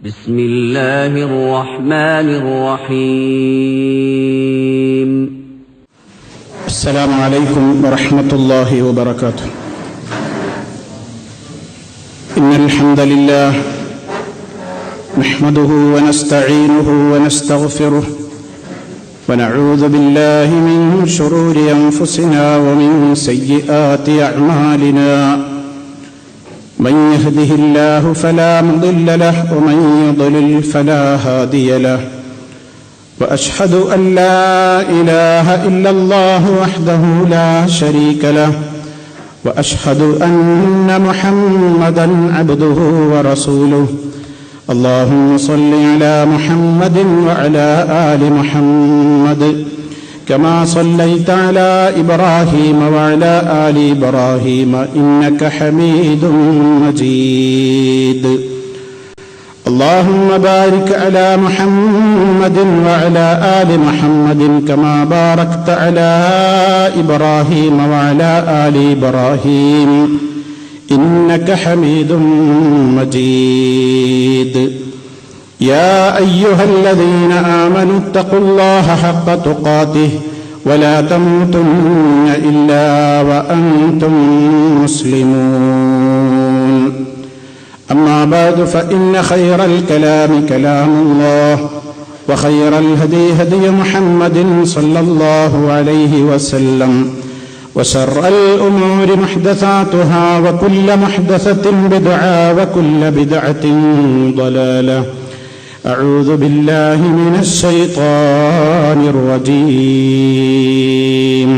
بسم الله الرحمن الرحيم السلام عليكم ورحمة الله وبركاته. إن الحمد لله نحمده ونستعينه ونستغفره ونعوذ بالله من شرور أنفسنا ومن سيئات أعمالنا. من يهده الله فلا مضل له ومن يضلل فلا هادي له. وأشهد أن لا إله إلا الله وحده لا شريك له وأشهد أن محمدا عبده ورسوله. اللهم صل على محمد وعلى آل محمد كما صليت على إبراهيم وعلى آل إبراهيم إنك حميد مجيد. اللهم بارك على محمد وعلى آل محمد كما باركت على إبراهيم وعلى آل إبراهيم إنك حميد مجيد. يا أيها الذين آمنوا اتقوا الله حق تقاته ولا تموتن إلا وأنتم مسلمون. أما بعد فإن خير الكلام كلام الله وخير الهدي هدي محمد صلى الله عليه وسلم وشر الأمور محدثاتها وكل محدثة بدعة وكل بدعة ضلالة. أعوذ بالله من الشيطان الرجيم.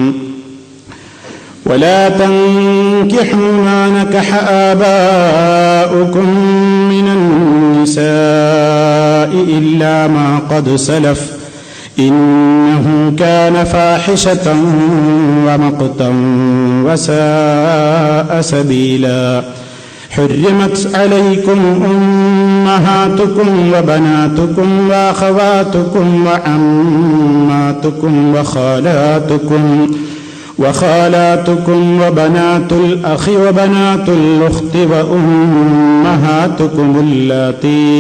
ولا تنكحوا ما نكح آباؤكم من النساء إلا ما قد سلف إنه كان فاحشة ومقتا وساء سبيلا. حرمت عليكم أمهاتكم وبناتكم وأخواتكم وعماتكم وخالاتكم وبنات الأخ وبنات الأخت وأمهاتكم اللاتي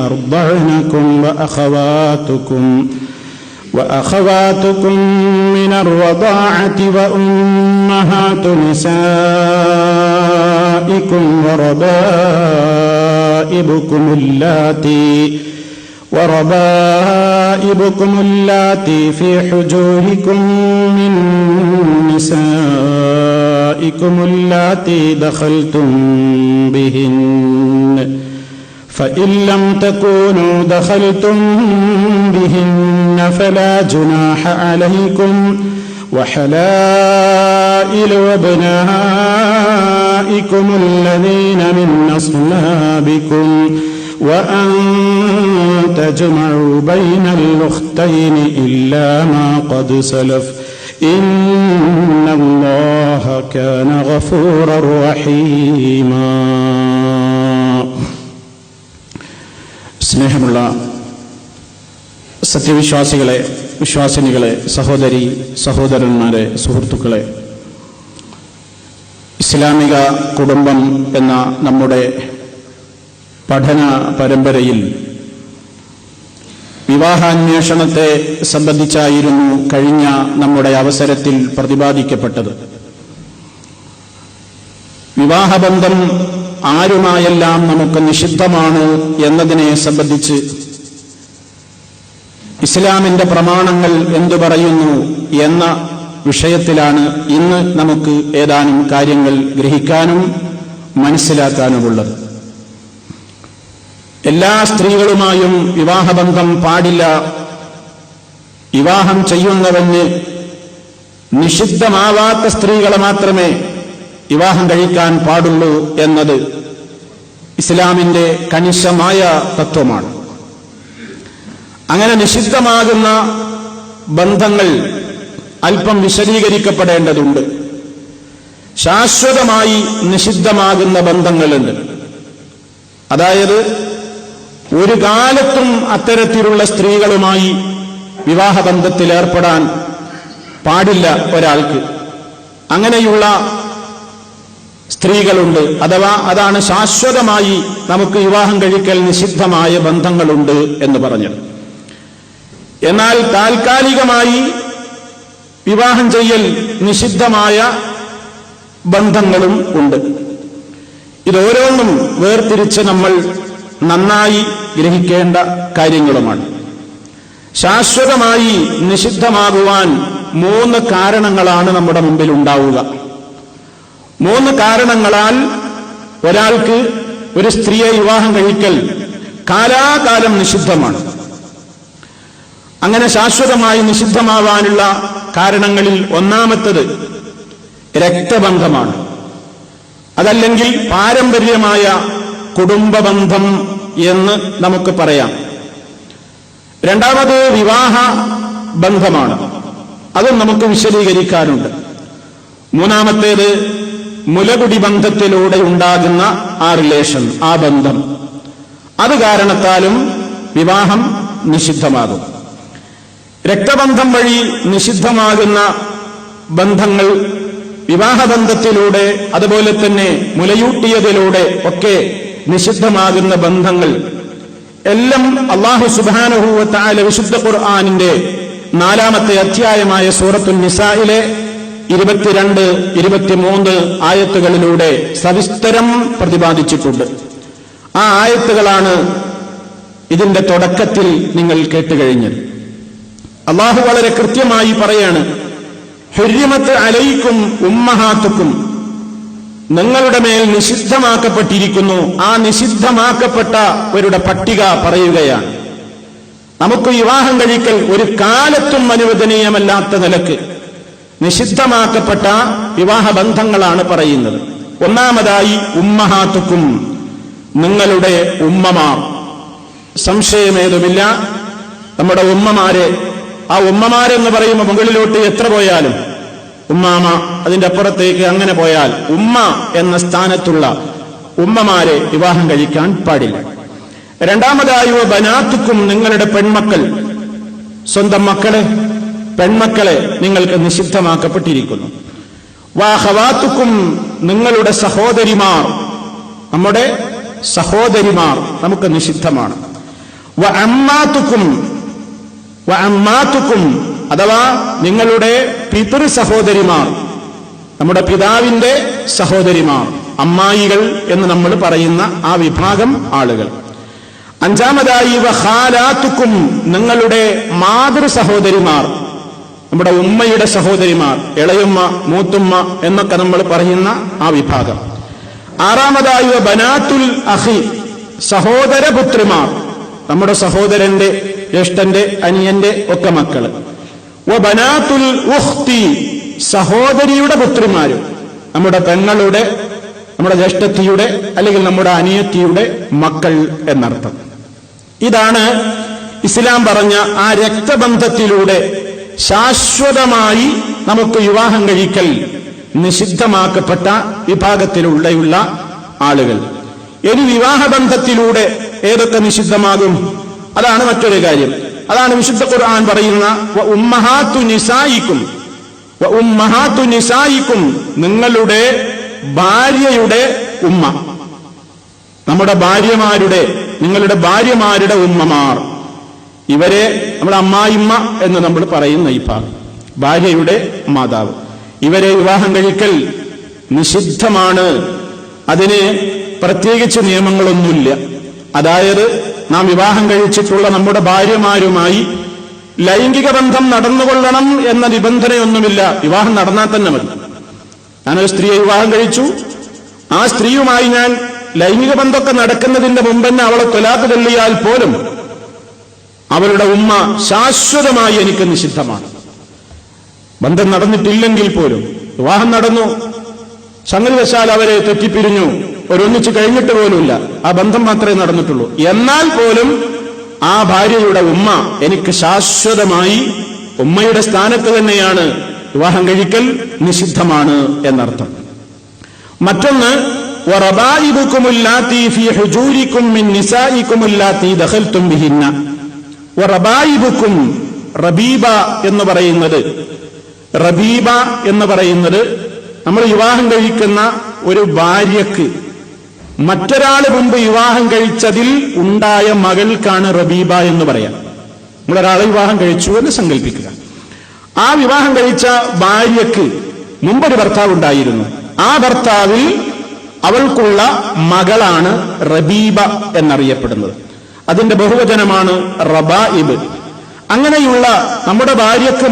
أرضعنكم وأخواتكم من الرضاعة وأمهات نسائكم وربائبكم اللاتي في حجوركم من نسائكم اللاتي دخلتم بهن. فإن لم تكونوا دخلتم بهن فلا جناح عليكم. وحلائل أبنائكم الذين من أصلابكم وأن تجمعوا بين الأختين إلا ما قد سلف إن الله كان غفورا رحيما. സ്നേഹമുള്ള സത്യവിശ്വാസികളെ, വിശ്വാസിനികളെ, സഹോദരി സഹോദരന്മാരെ, സുഹൃത്തുക്കളെ, ഇസ്ലാമിക കുടുംബം എന്ന നമ്മുടെ പഠന പരമ്പരയിൽ വിവാഹാന്വേഷണത്തെ സംബന്ധിച്ചായിരുന്നു കഴിഞ്ഞ നമ്മുടെ അവസരത്തിൽ പ്രതിപാദിക്കപ്പെട്ടത്. വിവാഹബന്ധം ആരുമായെല്ലാം നമുക്ക് നിഷിദ്ധമാണ് എന്നതിനെ സംബന്ധിച്ച് ഇസ്ലാമിന്റെ പ്രമാണങ്ങൾ എന്തു പറയുന്നു എന്ന വിഷയത്തിലാണ് ഇന്ന് നമുക്ക് ഏതാനും കാര്യങ്ങൾ ഗ്രഹിക്കാനും മനസ്സിലാക്കാനുമുള്ളത്. എല്ലാ സ്ത്രീകളുമായും വിവാഹബന്ധം പാടില്ല. വിവാഹം ചെയ്യുന്നവന് നിഷിദ്ധമാവാത്ത സ്ത്രീകളെ മാത്രമേ വിവാഹം കഴിക്കാൻ പാടുള്ളൂ എന്നത് ഇസ്ലാമിന്റെ കണിശമായ തത്വമാണ്. അങ്ങനെ നിഷിദ്ധമാകുന്ന ബന്ധങ്ങൾ അല്പം വിശദീകരിക്കപ്പെടേണ്ടതുണ്ട്. ശാശ്വതമായി നിഷിദ്ധമാകുന്ന ബന്ധങ്ങളുണ്ട്. അതായത് ഒരു കാലത്തും അത്തരത്തിലുള്ള സ്ത്രീകളുമായി വിവാഹബന്ധത്തിൽ ഏർപ്പെടാൻ പാടില്ല ഒരാൾക്ക്. അങ്ങനെയുള്ള സ്ത്രീകളുണ്ട്, അഥവാ അതാണ് ശാശ്വതമായി നമുക്ക് വിവാഹം കഴിക്കൽ നിഷിദ്ധമായ ബന്ധങ്ങളുണ്ട് എന്ന് പറഞ്ഞത്. എന്നാൽ താൽക്കാലികമായി വിവാഹം ചെയ്യൽ നിഷിദ്ധമായ ബന്ധങ്ങളും ഉണ്ട്. ഇതോരോന്നും വേർതിരിച്ച് നമ്മൾ നന്നായി ഗ്രഹിക്കേണ്ട കാര്യങ്ങളുമാണ്. ശാശ്വതമായി നിഷിദ്ധമാകുവാൻ 3 കാരണങ്ങളാണ് നമ്മുടെ മുമ്പിൽ ഉണ്ടാവുക. 3 കാരണങ്ങളാൽ ഒരാൾക്ക് ഒരു സ്ത്രീയെ വിവാഹം കഴിക്കൽ കാലാകാലം നിഷിദ്ധമാണ്. അങ്ങനെ ശാശ്വതമായി നിഷിദ്ധമാവാനുള്ള കാരണങ്ങളിൽ ഒന്നാമത്തത് രക്തബന്ധമാണ്. അതല്ലെങ്കിൽ പാരമ്പര്യമായ കുടുംബബന്ധം എന്ന് നമുക്ക് പറയാം. രണ്ടാമത് വിവാഹ ബന്ധമാണ്, അതും നമുക്ക് വിശദീകരിക്കാനുണ്ട്. മൂന്നാമത്തേത് മുലകുടി ബന്ധത്തിലൂടെ ഉണ്ടാകുന്ന ആ റിലേഷൻ, ആ ബന്ധം, അത് കാരണത്താലും വിവാഹം നിഷിദ്ധമാകും. രക്തബന്ധം വഴി നിഷിദ്ധമാകുന്ന ബന്ധങ്ങൾ, വിവാഹബന്ധത്തിലൂടെ അതുപോലെ തന്നെ മുലയൂട്ടിയതിലൂടെ ഒക്കെ നിഷിദ്ധമാകുന്ന ബന്ധങ്ങൾ എല്ലാം അല്ലാഹു സുബ്ഹാനഹു വ തആല വിശുദ്ധ ഖുർആനിന്റെ 4-ാമത്തെ അധ്യായമായ സൂറത്തുൻ നിസായിലെ 22, 23 ആയത്തുകളിലൂടെ സവിസ്തരം പ്രതിപാദിച്ചിട്ടുണ്ട്. ആ ആയത്തുകളാണ് ഇതിന്റെ തുടക്കത്തിൽ നിങ്ങൾ കേട്ടുകഴിഞ്ഞത്. അല്ലാഹു വളരെ കൃത്യമായി പറയാണ്, ഹുർരിമത്ത് അലൈക്കും ഉമ്മഹാത്തുക്കും, നിങ്ങളുടെ മേൽ നിഷിദ്ധമാക്കപ്പെട്ടിരിക്കുന്നു. ആ നിഷിദ്ധമാക്കപ്പെട്ടവരുടെ പട്ടിക പറയുകയാണ്. നമുക്ക് വിവാഹം കഴിക്കൽ ഒരു കാലത്തും അനുവദനീയമല്ലാത്ത നിലക്ക് നിഷിദ്ധമാക്കപ്പെട്ട വിവാഹബന്ധങ്ങളാണ് പറയുന്നത്. ഒന്നാമതായി ഉമ്മഹാത്തുക്കും, നിങ്ങളുടെ ഉമ്മമാർ. സംശയമേതുമില്ല, നമ്മുടെ ഉമ്മമാരെ, ആ ഉമ്മമാരെന്ന് പറയുമ്പോൾ മുകളിലോട്ട് എത്ര പോയാലും ഉമ്മാമ, അതിന്റെ അപ്പുറത്തേക്ക് അങ്ങനെ പോയാൽ ഉമ്മ എന്ന സ്ഥാനത്തുള്ള ഉമ്മമാരെ വിവാഹം കഴിക്കാൻ പാടില്ല. രണ്ടാമതായി ബനാത്തുക്കും, നിങ്ങളുടെ പെൺമക്കൾ, സ്വന്തം മക്കളെ, പെൺമക്കളെ നിങ്ങൾക്ക് നിഷിദ്ധമാക്കപ്പെട്ടിരിക്കുന്നു. വാഹവാത്തുക്കും, നിങ്ങളുടെ സഹോദരിമാർ, നമ്മുടെ സഹോദരിമാർ നമുക്ക് നിഷിദ്ധമാണ്. വഅമ്മാത്തുക്കും, അഥവാ നിങ്ങളുടെ പിതൃ സഹോദരിമാർ, നമ്മുടെ പിതാവിന്റെ സഹോദരിമാർ, അമ്മായികൾ എന്ന് നമ്മൾ പറയുന്ന ആ വിഭാഗം ആളുകൾ. അഞ്ചാമതായി വഖാലാത്തുക്കും, നിങ്ങളുടെ മാതൃ സഹോദരിമാർ, നമ്മുടെ ഉമ്മയുടെ സഹോദരിമാർ, ഇളയുമ്മ, മൂത്തുമ്മ എന്നൊക്കെ നമ്മൾ പറയുന്ന ആ വിഭാഗം. ആറാമതായി ബനാത്തുൽ അഖി, സഹോദരപുത്രിമാർ, നമ്മുടെ സഹോദരന്റെ, ജ്യേഷ്ഠന്റെ, അനിയന്റെ ഒക്കെ മക്കള്. ബനാത്തുൽ ഉഖ്തി, സഹോദരിയുടെ പുത്രിമാരും, നമ്മുടെ പെങ്ങളുടെ, നമ്മുടെ ജ്യേഷ്ഠത്തിയുടെ അല്ലെങ്കിൽ നമ്മുടെ അനിയത്തിയുടെ മക്കൾ എന്നർത്ഥം. ഇതാണ് ഇസ്ലാം പറഞ്ഞ ആ രക്തബന്ധത്തിലൂടെ ശാശ്വതമായി നമുക്ക് വിവാഹം കഴിക്കൽ നിഷിദ്ധമാക്കപ്പെട്ട വിഭാഗത്തിലുള്ള ആളുകൾ. ഇനി വിവാഹബന്ധത്തിലൂടെ ഏതൊക്കെ നിഷിദ്ധമാകും, അതാണ് മറ്റൊരു കാര്യം. അതാണ് വിശുദ്ധ ഖുർആൻ പറയുന്ന ഉമ്മഹാത്തു നിസായിക്കും, നിങ്ങളുടെ ഭാര്യയുടെ ഉമ്മ, നമ്മുടെ ഭാര്യമാരുടെ, നിങ്ങളുടെ ഭാര്യമാരുടെ ഉമ്മമാർ, ഇവരെ നമ്മുടെ അമ്മായിമ്മ എന്ന് നമ്മൾ പറയുന്ന ഈ ഭാഗം, ഭാര്യയുടെ മാതാവ്, ഇവരെ വിവാഹം കഴിക്കൽ നിഷിദ്ധമാണ്. അതിന് പ്രത്യേകിച്ച് നിയമങ്ങളൊന്നുമില്ല. അതായത് നാം വിവാഹം കഴിച്ചിട്ടുള്ള നമ്മുടെ ഭാര്യമാരുമായി ലൈംഗിക ബന്ധം നടന്നുകൊള്ളണം എന്ന നിബന്ധനയൊന്നുമില്ല. വിവാഹം നടന്നാൽ തന്നെ മതി. ഞാനൊരു സ്ത്രീയെ വിവാഹം കഴിച്ചു, ആ സ്ത്രീയുമായി ഞാൻ ലൈംഗിക ബന്ധമൊക്കെ നടക്കുന്നതിന്റെ മുമ്പ് തന്നെ അവളെ ത്വലാഖ് ചൊല്ലിയാൽ പോലും അവളുടെ ഉമ്മ ശാശ്വതമായി എനിക്ക് നിഷിദ്ധമാണ്. ബന്ധം നടന്നിട്ടില്ലെങ്കിൽ പോലും, വിവാഹം നടന്നു, സംഗതിവശാൽ അവരെ തെറ്റിപ്പിരിഞ്ഞു, ഒരൊന്നിച്ച് കഴിഞ്ഞിട്ട് പോലുമില്ല, ആ ബന്ധം മാത്രമേ നടന്നിട്ടുള്ളൂ, എന്നാൽ പോലും ആ ഭാര്യയുടെ ഉമ്മ എനിക്ക് ശാശ്വതമായി ഉമ്മയുടെ സ്ഥാനത്ത് തന്നെയാണ്. വിവാഹം കഴിക്കൽ നിഷിദ്ധമാണ് എന്നർത്ഥം. മറ്റൊന്ന് വറബായിബുകുമുല്ലാത്തി ഫീ ഹുജൂരികും മിൻ നിസായികുമുല്ലാത്തി ദഖൽതും ബിഹിന്ന. വറബായിബുകും, റബീബ എന്ന് പറയുന്നത് നമ്മൾ വിവാഹം കഴിക്കുന്ന ഒരു ഭാര്യക്ക് മറ്റൊരാള് മുമ്പ് വിവാഹം കഴിച്ചതിൽ ഉണ്ടായ മകൾക്കാണ് റബീബ എന്ന് പറയാം. നമ്മളൊരാളെ വിവാഹം കഴിച്ചു എന്ന് സങ്കല്പിക്കുക. ആ വിവാഹം കഴിച്ച ഭാര്യക്ക് മുമ്പൊരു ഭർത്താവ് ഉണ്ടായിരുന്നു. ആ ഭർത്താവിൽ അവൾക്കുള്ള മകളാണ് റബീബ എന്നറിയപ്പെടുന്നത്. അതിന്റെ ബഹുവചനമാണ് റബായിബ്. അങ്ങനെയുള്ള നമ്മുടെ ഭാര്യക്ക്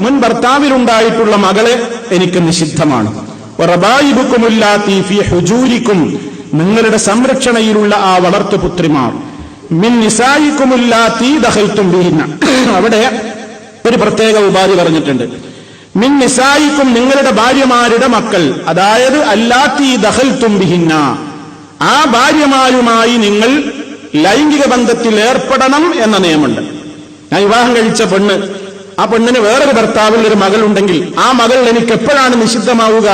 മുൻ ഭർത്താവിലുണ്ടായിട്ടുള്ള മകളെ എനിക്ക് നിഷിദ്ധമാണ്. റബായിബുക്കുമുല്ലാത്തി ഫീ ഹുജൂരിക്കും, നിങ്ങളുടെ സംരക്ഷണയിലുള്ള ആ വളർത്തുപുത്രിമാർ, മിൻ നിസായിക്കുമുല്ലാത്തി ദഖൽതും ബിഹിന്ന, അവിടെ ഒരു പ്രത്യേക ഉപാധി പറഞ്ഞിട്ടുണ്ട്. മിൻ നിസായിക്കും, നിങ്ങളുടെ ഭാര്യമാരുടെ മക്കൾ, അതായത് അല്ലാത്തി ദഖൽതും ബിഹിന്ന, ആ ഭാര്യമാരുമായി നിങ്ങൾ ലൈംഗിക ബന്ധത്തിൽ ഏർപ്പെടണം എന്ന നിയമമുണ്ട്. ഞാൻ വിവാഹം കഴിച്ച പെണ്ണ്, ആ പെണ്ണിന് വേറൊരു ഭർത്താവിൽ ഒരു മകളുണ്ടെങ്കിൽ ആ മകൾ എനിക്ക് എപ്പോഴാണ് നിഷിദ്ധമാവുക?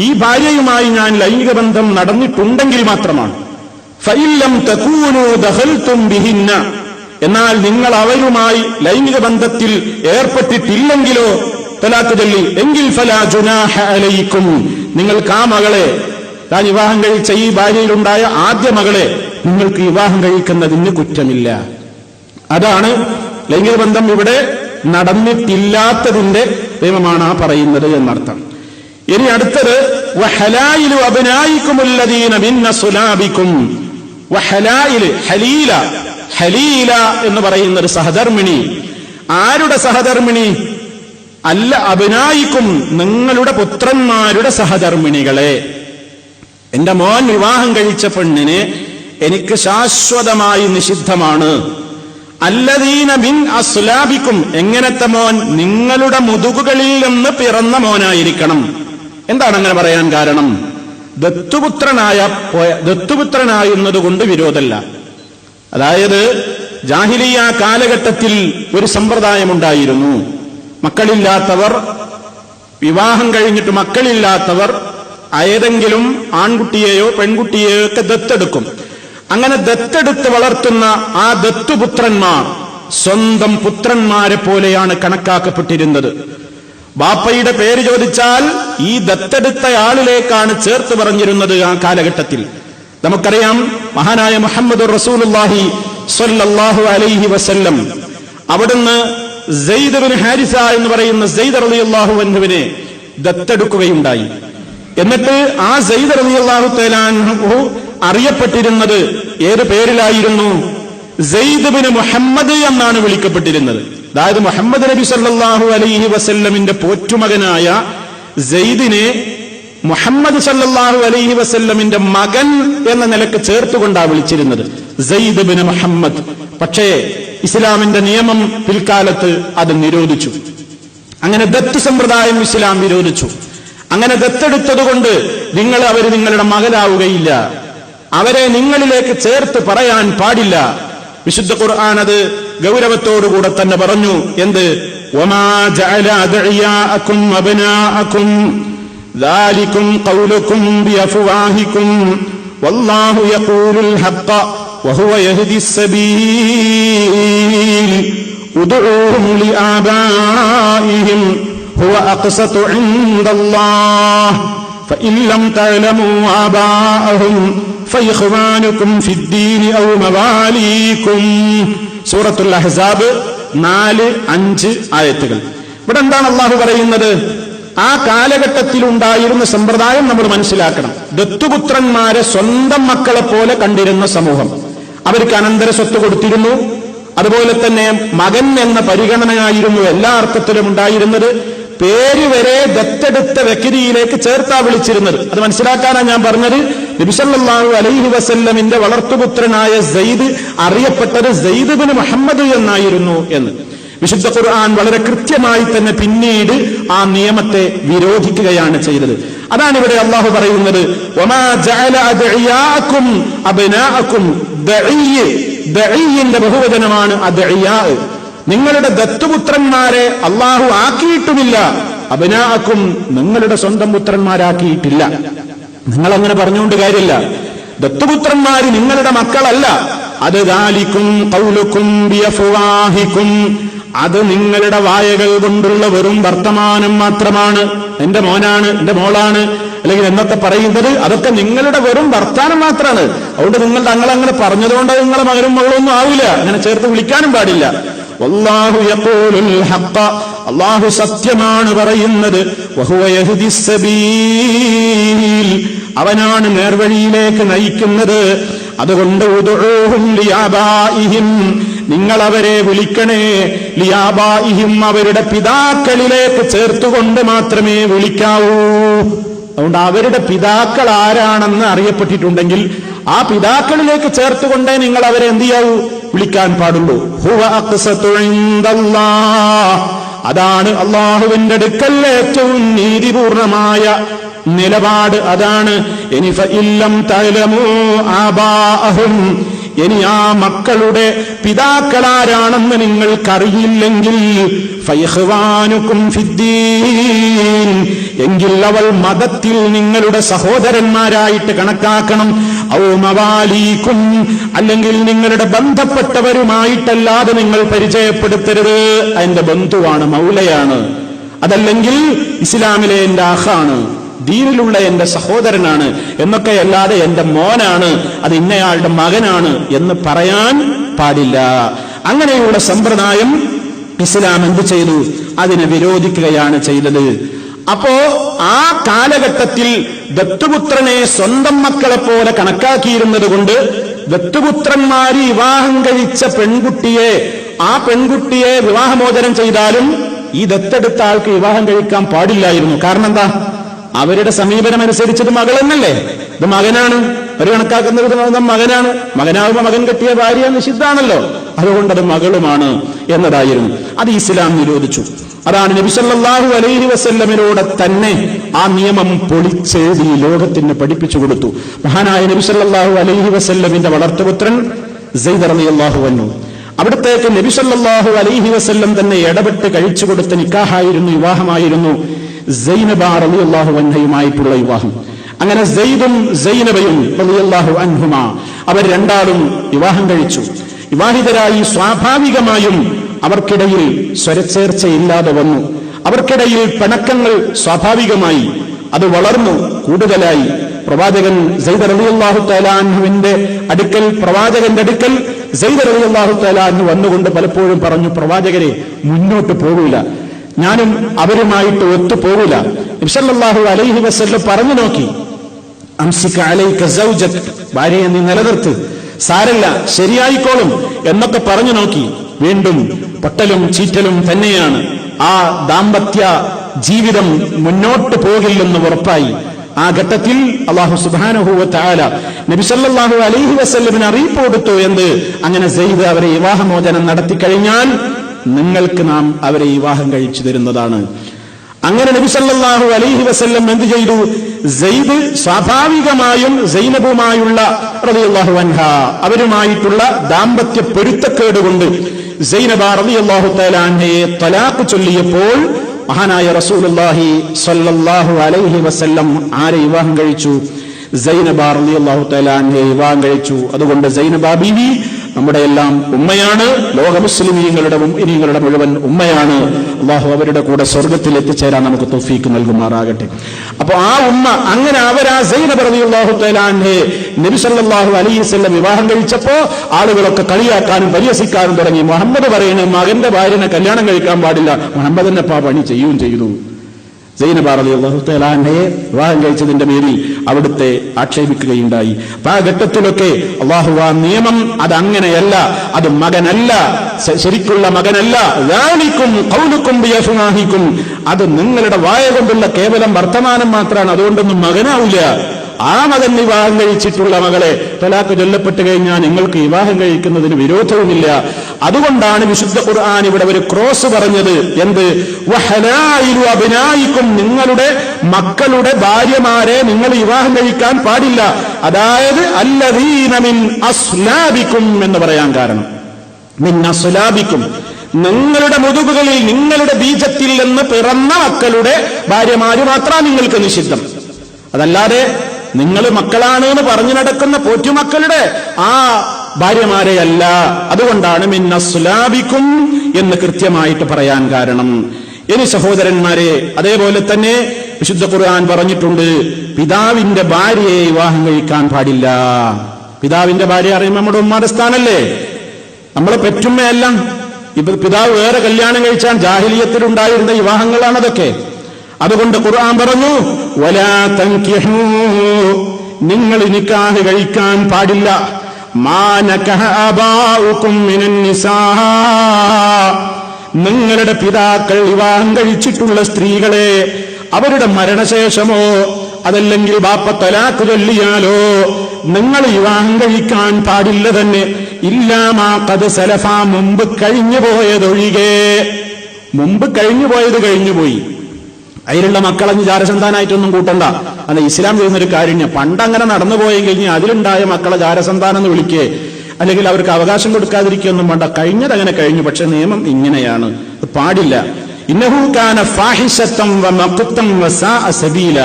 ഈ ഭാര്യയുമായി ഞാൻ ലൈംഗിക ബന്ധം നടന്നിട്ടുണ്ടെങ്കിൽ മാത്രമാണ്. ഫഇല്ലം തകൂനൂ ദഖൽതും ബിഹിന്ന, എന്നാൽ നിങ്ങൾ അവരുമായി ലൈംഗിക ബന്ധത്തിൽ ഏർപ്പെട്ടിട്ടില്ലെങ്കിലോ, തലാഖ് ചൊല്ലി, എങ്കിൽ ഫലാ ജുനാഹ അലൈക്കും, നിങ്ങൾക്ക് ആ മകളെ, താൻ വിവാഹം കഴിച്ച ഈ ഭാര്യയിലുണ്ടായ ആദ്യ മകളെ നിങ്ങൾക്ക് വിവാഹം കഴിക്കുന്നതിന് കുറ്റമില്ല. അതാണ് ലൈംഗിക ബന്ധം ഇവിടെ നടന്നിട്ടില്ലാത്തതിന്റെ നിയമമാണ് ആ പറയുന്നത് എന്നർത്ഥം. ഇനി അടുത്തത് വഹലായിലു അബ്നായിക്കുമുല്ലദീന മിൻ അസ്ലാബിക്കും. വഹലായില്, ഹലീല, ഹലീല എന്ന് പറയുന്ന ഒരു സഹധർമ്മിണി. ആരുടെ സഹധർമ്മിണി? അല്ല അബ്നായിക്കും, നിങ്ങളുടെ പുത്രന്മാരുടെ സഹധർമ്മിണികളെ. എന്റെ മോൻ വിവാഹം കഴിച്ച പെണ്ണിനെ എനിക്ക് ശാശ്വതമായി നിഷിദ്ധമാണ്. അല്ലദീന മിൻ അസ്ലാബിക്കും, എങ്ങനത്തെ മോൻ? നിങ്ങളുടെ മുതുകുകളിൽ നിന്ന് പിറന്ന മോനായിരിക്കണം. എന്താണ് അങ്ങനെ പറയാൻ കാരണം? ദത്തുപുത്രനായുന്നത് കൊണ്ട് വിരോധമല്ല. അതായത് ജാഹിലിയ്യ കാലഘട്ടത്തിൽ ഒരു സമ്പ്രദായമുണ്ടായിരുന്നു. മക്കളില്ലാത്തവർ, വിവാഹം കഴിഞ്ഞിട്ട് മക്കളില്ലാത്തവർ ഏതെങ്കിലും ആൺകുട്ടിയെയോ പെൺകുട്ടിയെയോ ഒക്കെ ദത്തെടുക്കും. അങ്ങനെ ദത്തെടുത്ത് വളർത്തുന്ന ആ ദത്തുപുത്രന്മാർ സ്വന്തം പുത്രന്മാരെ പോലെയാണ് കണക്കാക്കപ്പെട്ടിരുന്നത്. ബാപ്പയുടെ പേര് ചോദിച്ചാൽ ഈ ദത്തെടുത്തയാളിലേക്കാണ് ചേർത്ത് പറഞ്ഞിരുന്നത് ആ കാലഘട്ടത്തിൽ. നമുക്കറിയാം, മഹാനായ മുഹമ്മദ് റസൂലുള്ളാഹി സ്വല്ലല്ലാഹു അലൈഹി വസല്ലം അവിടുന്ന് സെയ്ദ് ബിൻ ഹാരിസ എന്ന് പറയുന്ന സെയ്ദ് റളിയല്ലാഹു അൻഹുവിനെ ദത്തെടുക്കുകയുണ്ടായി. എന്നിട്ട് ആ സെയ്ദ് റളിയല്ലാഹു തആല അൻഹു അറിയപ്പെട്ടിരുന്നത് ഏത് പേരിലായിരുന്നു? സെയ്ദ് ബിൻ മുഹമ്മദ് എന്നാണ് വിളിക്കപ്പെട്ടിരുന്നത്. അതായത് മുഹമ്മദ് നബി സല്ലല്ലാഹു അലൈഹി വസല്ലമിന്റെ പോറ്റുമകനായ സെയ്ദിനെ മുഹമ്മദ് സല്ലല്ലാഹു അലൈഹി വസല്ലമിന്റെ മകൻ എന്ന നിലക്ക് ചേർത്തുകൊണ്ടാണ് വിളിച്ചിരുന്നത്, സെയ്ദ് ബിൻ മുഹമ്മദ്. പക്ഷേ ഇസ്ലാമിന്റെ നിയമം പിൽക്കാലത്ത് അത് നിരോധിച്ചു. അങ്ങനെ ദത്ത് സമ്പ്രദായം ഇസ്ലാം വിരോധിച്ചു. അങ്ങനെ ദത്തെടുത്തതുകൊണ്ട് അവർ നിങ്ങളുടെ മകനാവുകയില്ല, അവരെ നിങ്ങളിലേക്ക് ചേർത്ത് പറയാൻ പാടില്ല. വിശുദ്ധ ഖുർആൻ അത് ഗൗരവത്തോടുകൂടെ തന്നെ പറഞ്ഞു. എന്ത്? വമാ ജഅല അദ്ഇയാഅകും അബ്നാഅകും ദാലികും ഖൗലുകും ബിഅഫ്വാഹികും വല്ലാഹു യഖൂലുൽ ഹഖ്ഖ വഹുവ യഹ്ദിസ് സബീൽ ഉദ്ഉഹും ലിആബാഇഹിം ഹുവ അഖ്സതു ഇൻദല്ലാഹ് ഫഇൻ ലം തഅലമൂ ആബാഅഹും ഫഇഖ്വാനുകും ഫിദ്ദീനി ഔ മവാലീകും. സൂറത്തുൽ അഹ്സാബ് 4-5 ആയത്തുകൾ. ഇവിടെ എന്താണ് അള്ളാഹു പറയുന്നത്? ആ കാലഘട്ടത്തിൽ ഉണ്ടായിരുന്ന സമ്പ്രദായം നമ്മൾ മനസ്സിലാക്കണം. ദത്തുപുത്രന്മാരെ സ്വന്തം മക്കളെ പോലെ കണ്ടിരുന്ന സമൂഹം. അവർക്ക് അനന്തര സ്വത്ത് കൊടുത്തിരുന്നു. അതുപോലെ തന്നെ മകൻ എന്ന പരിഗണനയായിരുന്നു എല്ലാ അർത്ഥത്തിലും ഉണ്ടായിരുന്നത്. പേര് വരെ ദത്തെടുത്ത വ്യക്തിയിലേക്ക് ചേർത്താ വിളിച്ചിരുന്നത്. അത് മനസ്സിലാക്കാനാണ് ഞാൻ പറഞ്ഞത്. നബി സല്ലല്ലാഹു അലൈഹി വസല്ലമിന്റെ വളർത്തുപുത്രനായ സെയ്ദ് അറിയപ്പെട്ടത് സെയ്ദ് ബിൻ മുഹമ്മദ് എന്നായിരുന്നു എന്ന് വിശുദ്ധ ഖുർആൻ വളരെ കൃത്യമായി തന്നെ പിന്നീട് ആ നിയമത്തെ വിരോധിക്കുകയാണ് ചെയ്തത്. അതാണ് ഇവിടെ അള്ളാഹു പറയുന്നത്, വമാ ജഅല അദ്ഇയാഅകും അബ്നാഅകും. ദഈന്റെ ബഹുവചനമാണ് അദ്ഇയാ. നിങ്ങളുടെ ദത്തുപുത്രന്മാരെ അള്ളാഹു ആക്കിയിട്ടുമില്ല, അബ്നാഅകും, നിങ്ങളുടെ സ്വന്തം പുത്രന്മാരാക്കിയിട്ടില്ല. നിങ്ങൾ അങ്ങനെ പറഞ്ഞുകൊണ്ട് കാര്യമില്ല. ദത്തുപുത്രന്മാര് നിങ്ങളുടെ മക്കളല്ല. അത് ദാലികും ഖൗലുകും ബിഅഫ്വാഹികും, അത് നിങ്ങളുടെ വായകൾ കൊണ്ടുള്ള വെറും വർത്തമാനം മാത്രമാണ്. എന്റെ മോനാണ്, എന്റെ മോളാണ്, അല്ലെങ്കിൽ എന്നൊക്കെ പറയുന്നത് അതൊക്കെ നിങ്ങളുടെ വെറും വർത്താനം മാത്രമാണ്. അതുകൊണ്ട് തങ്ങളങ്ങനെ പറഞ്ഞതുകൊണ്ട് നിങ്ങളെ മകനും മകളൊന്നും ആവില്ല, അങ്ങനെ ചേർത്ത് വിളിക്കാനും പാടില്ല. വല്ലാഹു യഖൂലുൽ ഹഖ്ഖ, അല്ലാഹു സത്യമാണ് പറയുന്നത്. വഹുവ യഹ്ദിസ് സബീൽ, അവനാണ് നേർവഴിയിലേക്ക് നയിക്കുന്നത്. അതുകൊണ്ട് ഉദ്ഉഹും ലിആബാഇഹിം, നിങ്ങൾ അവരെ വിളിക്കണേ. ലിആബാഇഹിം, അവരുടെ പിതാക്കളിലേക്ക് ചേർത്തുകൊണ്ട് മാത്രമേ വിളിക്കാവൂ. അതുകൊണ്ട് അവരുടെ പിതാക്കൾ ആരാണെന്ന് അറിയപ്പെട്ടിട്ടുണ്ടെങ്കിൽ ആ പിതാക്കളിലേക്ക് ചേർത്തുകൊണ്ടേ നിങ്ങൾ അവരെ എന്ത് ചെയ്യാവൂ, വിളിക്കാൻ പാടുള്ളൂ. ഹുവ അഖ്സതു ഇൻദല്ലാഹ്, അതാണ് അള്ളാഹുവിന്റെ അടുക്കൽ ഏറ്റവും നീതിപൂർണമായ നിലപാട് അതാണ്. ഇനി ഫഇല്ലം തഅലമൂ ആബാഅഹും, ഇനി ആ മക്കളുടെ പിതാക്കളാരാണെന്ന് നിങ്ങൾക്കറിയില്ലെങ്കിൽ ഫയഖ്വാനുക്കും ഫിദ്ദീൻ, എങ്കിൽ അവൾ മതത്തിൽ നിങ്ങളുടെ സഹോദരന്മാരായിട്ട് കണക്കാക്കണം. ഔ മവാലീക്കും, അല്ലെങ്കിൽ നിങ്ങളുടെ ബന്ധപ്പെട്ടവരുമായിട്ടല്ലാതെ നിങ്ങൾ പരിചയപ്പെടുത്തരുത്. അതിന്റെ ബന്ധുവാണ്, മൗലയാണ്. അതല്ലെങ്കിൽ ഇസ്ലാമിലെ എന്റെ അഖാണ്, ദീനിലുള്ള എന്റെ സഹോദരനാണ് എന്നൊക്കെ അല്ലാതെ എന്റെ മോനാണ്, അത് ഇന്നയാളുടെ മകനാണ് എന്ന് പറയാൻ പാടില്ല. അങ്ങനെയുള്ള സമ്പ്രദായം ഇസ്ലാം എന്ത് ചെയ്തു? അതിനെ വിരോധിക്കുകയാണ് ചെയ്തത്. അപ്പോ ആ കാലഘട്ടത്തിൽ ദത്തുപുത്രനെ സ്വന്തം മക്കളെ പോലെ കണക്കാക്കിയിരുന്നത് കൊണ്ട് ദത്തുപുത്രന്മാര് വിവാഹം കഴിച്ച പെൺകുട്ടിയെ, ആ പെൺകുട്ടിയെ വിവാഹമോചനം ചെയ്താലും ഈ ദത്തെടുത്ത ആൾക്ക് വിവാഹം കഴിക്കാൻ പാടില്ലായിരുന്നു. കാരണം എന്താ? അവരുടെ സമീപനം അനുസരിച്ചത് മകൾ എന്നല്ലേ, ഇത് മകനാണ്. ഒരു കണക്കാക്കുന്നത് മകനാണ്. മകനാകുമ്പോ മകൻ കെട്ടിയ ഭാര്യ നിഷിദ്ധാണല്ലോ, അതുകൊണ്ടത് മകളുമാണ് എന്നതായിരുന്നു. അത് ഇസ്ലാം നിരോധിച്ചു. അതാണ് നബി സല്ലല്ലാഹു അലൈഹി വസല്ലമിലൂടെ തന്നെ ആ നിയമം പൊളിച്ചെഴുതി ലോകത്തിന് പഠിപ്പിച്ചു കൊടുത്തു. മഹാനായ നബി സല്ലല്ലാഹു അലൈഹി വസല്ലമിന്റെ വളർത്തുപുത്രൻ സെയ്ദ് റളിയല്ലാഹു അൻഹു, അവിടത്തേക്ക് നബി സല്ലല്ലാഹു അലൈഹി വസല്ലം തന്നെ ഇടപെട്ട് കഴിച്ചു കൊടുത്ത നിക്കാഹായിരുന്നു, വിവാഹമായിരുന്നു സൈനബ റളിയല്ലാഹു അൻഹയുമായിട്ടുള്ള വിവാഹം. അങ്ങനെ സെയ്ദും സൈനബയും റളിയല്ലാഹു അൻഹുമാ, അവർ രണ്ടാളും വിവാഹം കഴിച്ചു. വിവാഹിതരായി സ്വാഭാവികമായും അവർക്കിടയിൽ സ്വരച്ചേർച്ചയില്ലാതെ വന്നു. അവർക്കിടയിൽ പിണക്കങ്ങൾ സ്വാഭാവികമായി അത് വളർന്നു, കൂടുതലായി. പ്രവാചകൻ സെയ്ദ് റളിയല്ലാഹു തആല അൻഹുവിന്റെ അടുക്കൽ, പ്രവാചകന്റെ അടുക്കൽ സെയ്ദ് റളിയല്ലാഹു തആല അൻഹു വന്നുകൊണ്ട് പലപ്പോഴും പറഞ്ഞു, പ്രവാചകരെ, മുന്നോട്ട് പോകൂല, ഞാനും അവരുമായിട്ട് ഒത്തുപോകൂല. നബി സല്ലല്ലാഹു അലൈഹി വസല്ലം പറഞ്ഞു നോക്കി, അംസിക അലൈക സൗജക്, ഭാര്യയെ നീ നിലനിർത്ത്, സാരല്ല, ശരിയായിക്കോളും എന്നൊക്കെ പറഞ്ഞു നോക്കി. വീണ്ടും പൊട്ടലും ചീറ്റലും തന്നെയാണ്. ആ ദാമ്പത്യ ജീവിതം മുന്നോട്ട് പോകില്ലെന്ന് ഉറപ്പായി. ആ ഘട്ടത്തിൽ അല്ലാഹു സുബ്ഹാനഹു വ തആല നബി സല്ലല്ലാഹു അലൈഹി വസല്ലമിന് അറിയിപ്പ് കൊടുത്തു. എന്ത്? അങ്ങനെ സെയ്ദ് അവരെ വിവാഹമോചനം നടത്തിക്കഴിഞ്ഞാൽ നിങ്ങൾക്ക് നാം അവരെ വിവാഹം കഴിച്ചു തരുന്നതാണ്. അങ്ങനെ നബി സല്ലല്ലാഹു അലൈഹി വസല്ലം എന്ത് ചെയ്തു? സെയ്ദ് സ്വാഭാവികമായും സൈനബുമായുള്ള റളിയല്ലാഹു അൻഹ അവരുമായിട്ടുള്ള ദാമ്പത്യ പൊരുത്തക്കേട് കൊണ്ട് സൈനബ റളിയല്ലാഹു തആല അൻഹയെ തലാഖ് ചൊല്ലിയപ്പോൾ മഹാനായ റസൂലുള്ളാഹി സ്വല്ലല്ലാഹു അലൈഹി വസല്ലം ആരെ വിവാഹം കഴിച്ചു? സൈനബ റളിയല്ലാഹു തആല അൻഹയെ വിവാഹം കഴിച്ചു. അതുകൊണ്ട് സൈനബ ബീവി നമ്മുടെ എല്ലാം ഉമ്മയാണ്, ലോക മുസ്ലിമീങ്ങളുടെ മുഅ്മിനീങ്ങളുടെ മുഴുവൻ ഉമ്മയാണ്. അല്ലാഹു അവരുടെ കൂടെ സ്വർഗ്ഗത്തിൽ എത്തിച്ചേരാൻ നമുക്ക് തൗഫീക്ക് നൽകുമാറാകട്ടെ. അപ്പൊ ആ ഉമ്മ, അങ്ങനെ അവരാ സൈനബ റളിയല്ലാഹു തആല അൻഹയെ നബി സല്ലല്ലാഹു അലൈഹി വസല്ലം വിവാഹം കഴിച്ചപ്പോ ആളുകളൊക്കെ കളിയാക്കാനും പരിഹസിക്കാനും തുടങ്ങി. മുഹമ്മദ് പറയുന്നത് മകന്റെ ഭാര്യനെ കല്യാണം കഴിക്കാൻ പാടില്ല, മുഹമ്മദിന്റെ പണി ചെയ്യുകയും ചെയ്തു. സൈനബ റളിയല്ലാഹു തആല അൻഹയെ വിവാഹം കഴിച്ചതിന്റെ പേരിൽ അവിടുത്തെ ആക്ഷേപിക്കുകയുണ്ടായി. അപ്പൊ ആ ഘട്ടത്തിലൊക്കെ അല്ലാഹു ആ നിയമം അതങ്ങനെയല്ല, അത് മകനല്ല, ശരിക്കുള്ള മകനല്ല. ദാലികും ഖൗലുകും ബിഅഫ്വാഹികും, അത് നിങ്ങളുടെ വായ കൊണ്ടുള്ള കേവലം വർത്തമാനം മാത്രമാണ്, അതുകൊണ്ടൊന്നും മകനാവില്ല. ആ മകൻ വിവാഹം കഴിച്ചിട്ടുള്ള മകളെ തലാഖ് ചൊല്ലപ്പെട്ട് കഴിഞ്ഞാൽ നിങ്ങൾക്ക് വിവാഹം കഴിക്കുന്നതിന് വിരോധവുമില്ല. അതുകൊണ്ടാണ് വിശുദ്ധ ഖുർആൻ ഇവിടെ ഒരു ക്രോസ് പറഞ്ഞത്. എന്ത്? വഹലായിലു അബ്നായിക്കും, നിങ്ങളുടെ മക്കളുടെ ഭാര്യമാരെ നിങ്ങൾ വിവാഹം കഴിക്കാൻ പാടില്ല. അതായത് അല്ലദീന മിൻ അസ്ലാബിക്കും എന്ന് പറയാൻ കാരണം, മിൻ അസ്ലാബിക്കും, നിങ്ങളുടെ മുതുകുകളിൽ നിങ്ങളുടെ ബീജത്തിൽ നിന്ന് പിറന്ന മക്കളുടെ ഭാര്യമാര് മാത്രമാണ് നിങ്ങൾക്ക് നിഷിദ്ധം. അതല്ലാതെ നിങ്ങൾ മക്കളാണ് എന്ന് പറഞ്ഞു നടക്കുന്ന പോറ്റുമക്കളുടെ ആ ഭാര്യമാരെയല്ല. അതുകൊണ്ടാണ് മിന്നസ്ലാബിക്കും എന്ന് കൃത്യമായിട്ട് പറയാൻ കാരണം. ഇനി സഹോദരന്മാരെ, അതേപോലെ തന്നെ വിശുദ്ധ ഖുർആൻ പറഞ്ഞിട്ടുണ്ട്, പിതാവിന്റെ ഭാര്യയെ വിവാഹം കഴിക്കാൻ പാടില്ല. പിതാവിന്റെ ഭാര്യ അറിയുമ്പോൾ നമ്മുടെ ഉമ്മാന്റെ സ്ഥാനല്ലേ, നമ്മളെ പെറ്റുമ്മയല്ല. ഇപ്പൊ പിതാവ് വേറെ കല്യാണം കഴിച്ചാൽ ജാഹിലിയത്തിലുണ്ടായിരുന്ന വിവാഹങ്ങളാണ് അതൊക്കെ. അതുകൊണ്ട് ഖുർആൻ പറഞ്ഞു, വലാ തൻകിഹൂ, നിങ്ങൾ നിക്കാഹ് കഴിക്കാൻ പാടില്ല, മാ നകഹ ആബാഉകും മിനൻ നിസാ, നിങ്ങളുടെ പിതാക്കൾ വിവാഹം കഴിച്ചിട്ടുള്ള സ്ത്രീകളെ അവരുടെ മരണശേഷമോ അതല്ലെങ്കിൽ ബാപ്പ തലാഖ് ചൊല്ലിയാലോ നിങ്ങൾ വിവാഹം കഴിക്കാൻ പാടില്ല തന്നെ. ഇല്ലാ മാ ഖദ് സലഫ, മുമ്പ് കഴിഞ്ഞു പോയതൊഴികെ. മുമ്പ് കഴിഞ്ഞു പോയത് കഴിഞ്ഞുപോയി, അതിലുള്ള മക്കളെ ജാരസന്താനായിട്ടൊന്നും കൂട്ടണ്ട. അത് ഇസ്ലാം ചെയ്യുന്നൊരു കാര്യം. പണ്ടങ്ങനെ നടന്നു പോയി കഴിഞ്ഞാൽ അതിലുണ്ടായ മക്കളെ ജാരസന്താനം എന്ന് വിളിക്കേ, അല്ലെങ്കിൽ അവർക്ക് അവകാശം കൊടുക്കാതിരിക്കുകയൊന്നും വേണ്ട. കഴിഞ്ഞതങ്ങനെ കഴിഞ്ഞു. പക്ഷെ നിയമം ഇങ്ങനെയാണ്, പാടില്ല. ഇന്നഹു കാന ഫാഹിശത്തൻ വമഖ്തൻ വസാഅ സബീല.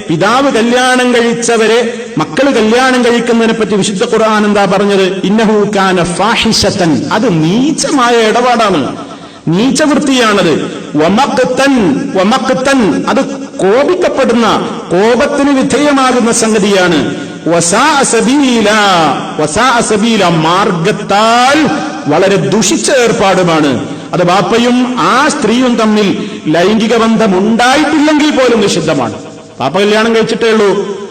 പിതാവ് കല്യാണം കഴിച്ചവരെ മക്കൾ കല്യാണം കഴിക്കുന്നതിനെ പറ്റി വിശുദ്ധ ഖുർആൻ എന്താ പറഞ്ഞത്? ഇന്നഹു കാന ഫാഹിശത്തൻ, അത് നീചമായ ഇടപാടാണ്, നീചവൃത്തിയാണത്. വമഖ്തൻ, അത് കോപിക്കപ്പെടുന്ന, കോപത്തിന് വിധേയമാകുന്ന സംഗതിയാണ്. വസാഅ സബീല, മാർഗത്താൽ വളരെ ദുഷിച്ച ഏർപ്പാടുമാണ്. അത് ബാപ്പയും ആ സ്ത്രീയും തമ്മിൽ ലൈംഗിക ബന്ധമുണ്ടായിട്ടില്ലെങ്കിൽ പോലും നിഷിദ്ധമാണ്. ബാപ്പ കല്യാണം കഴിച്ചിട്ടേ ഉള്ളൂ,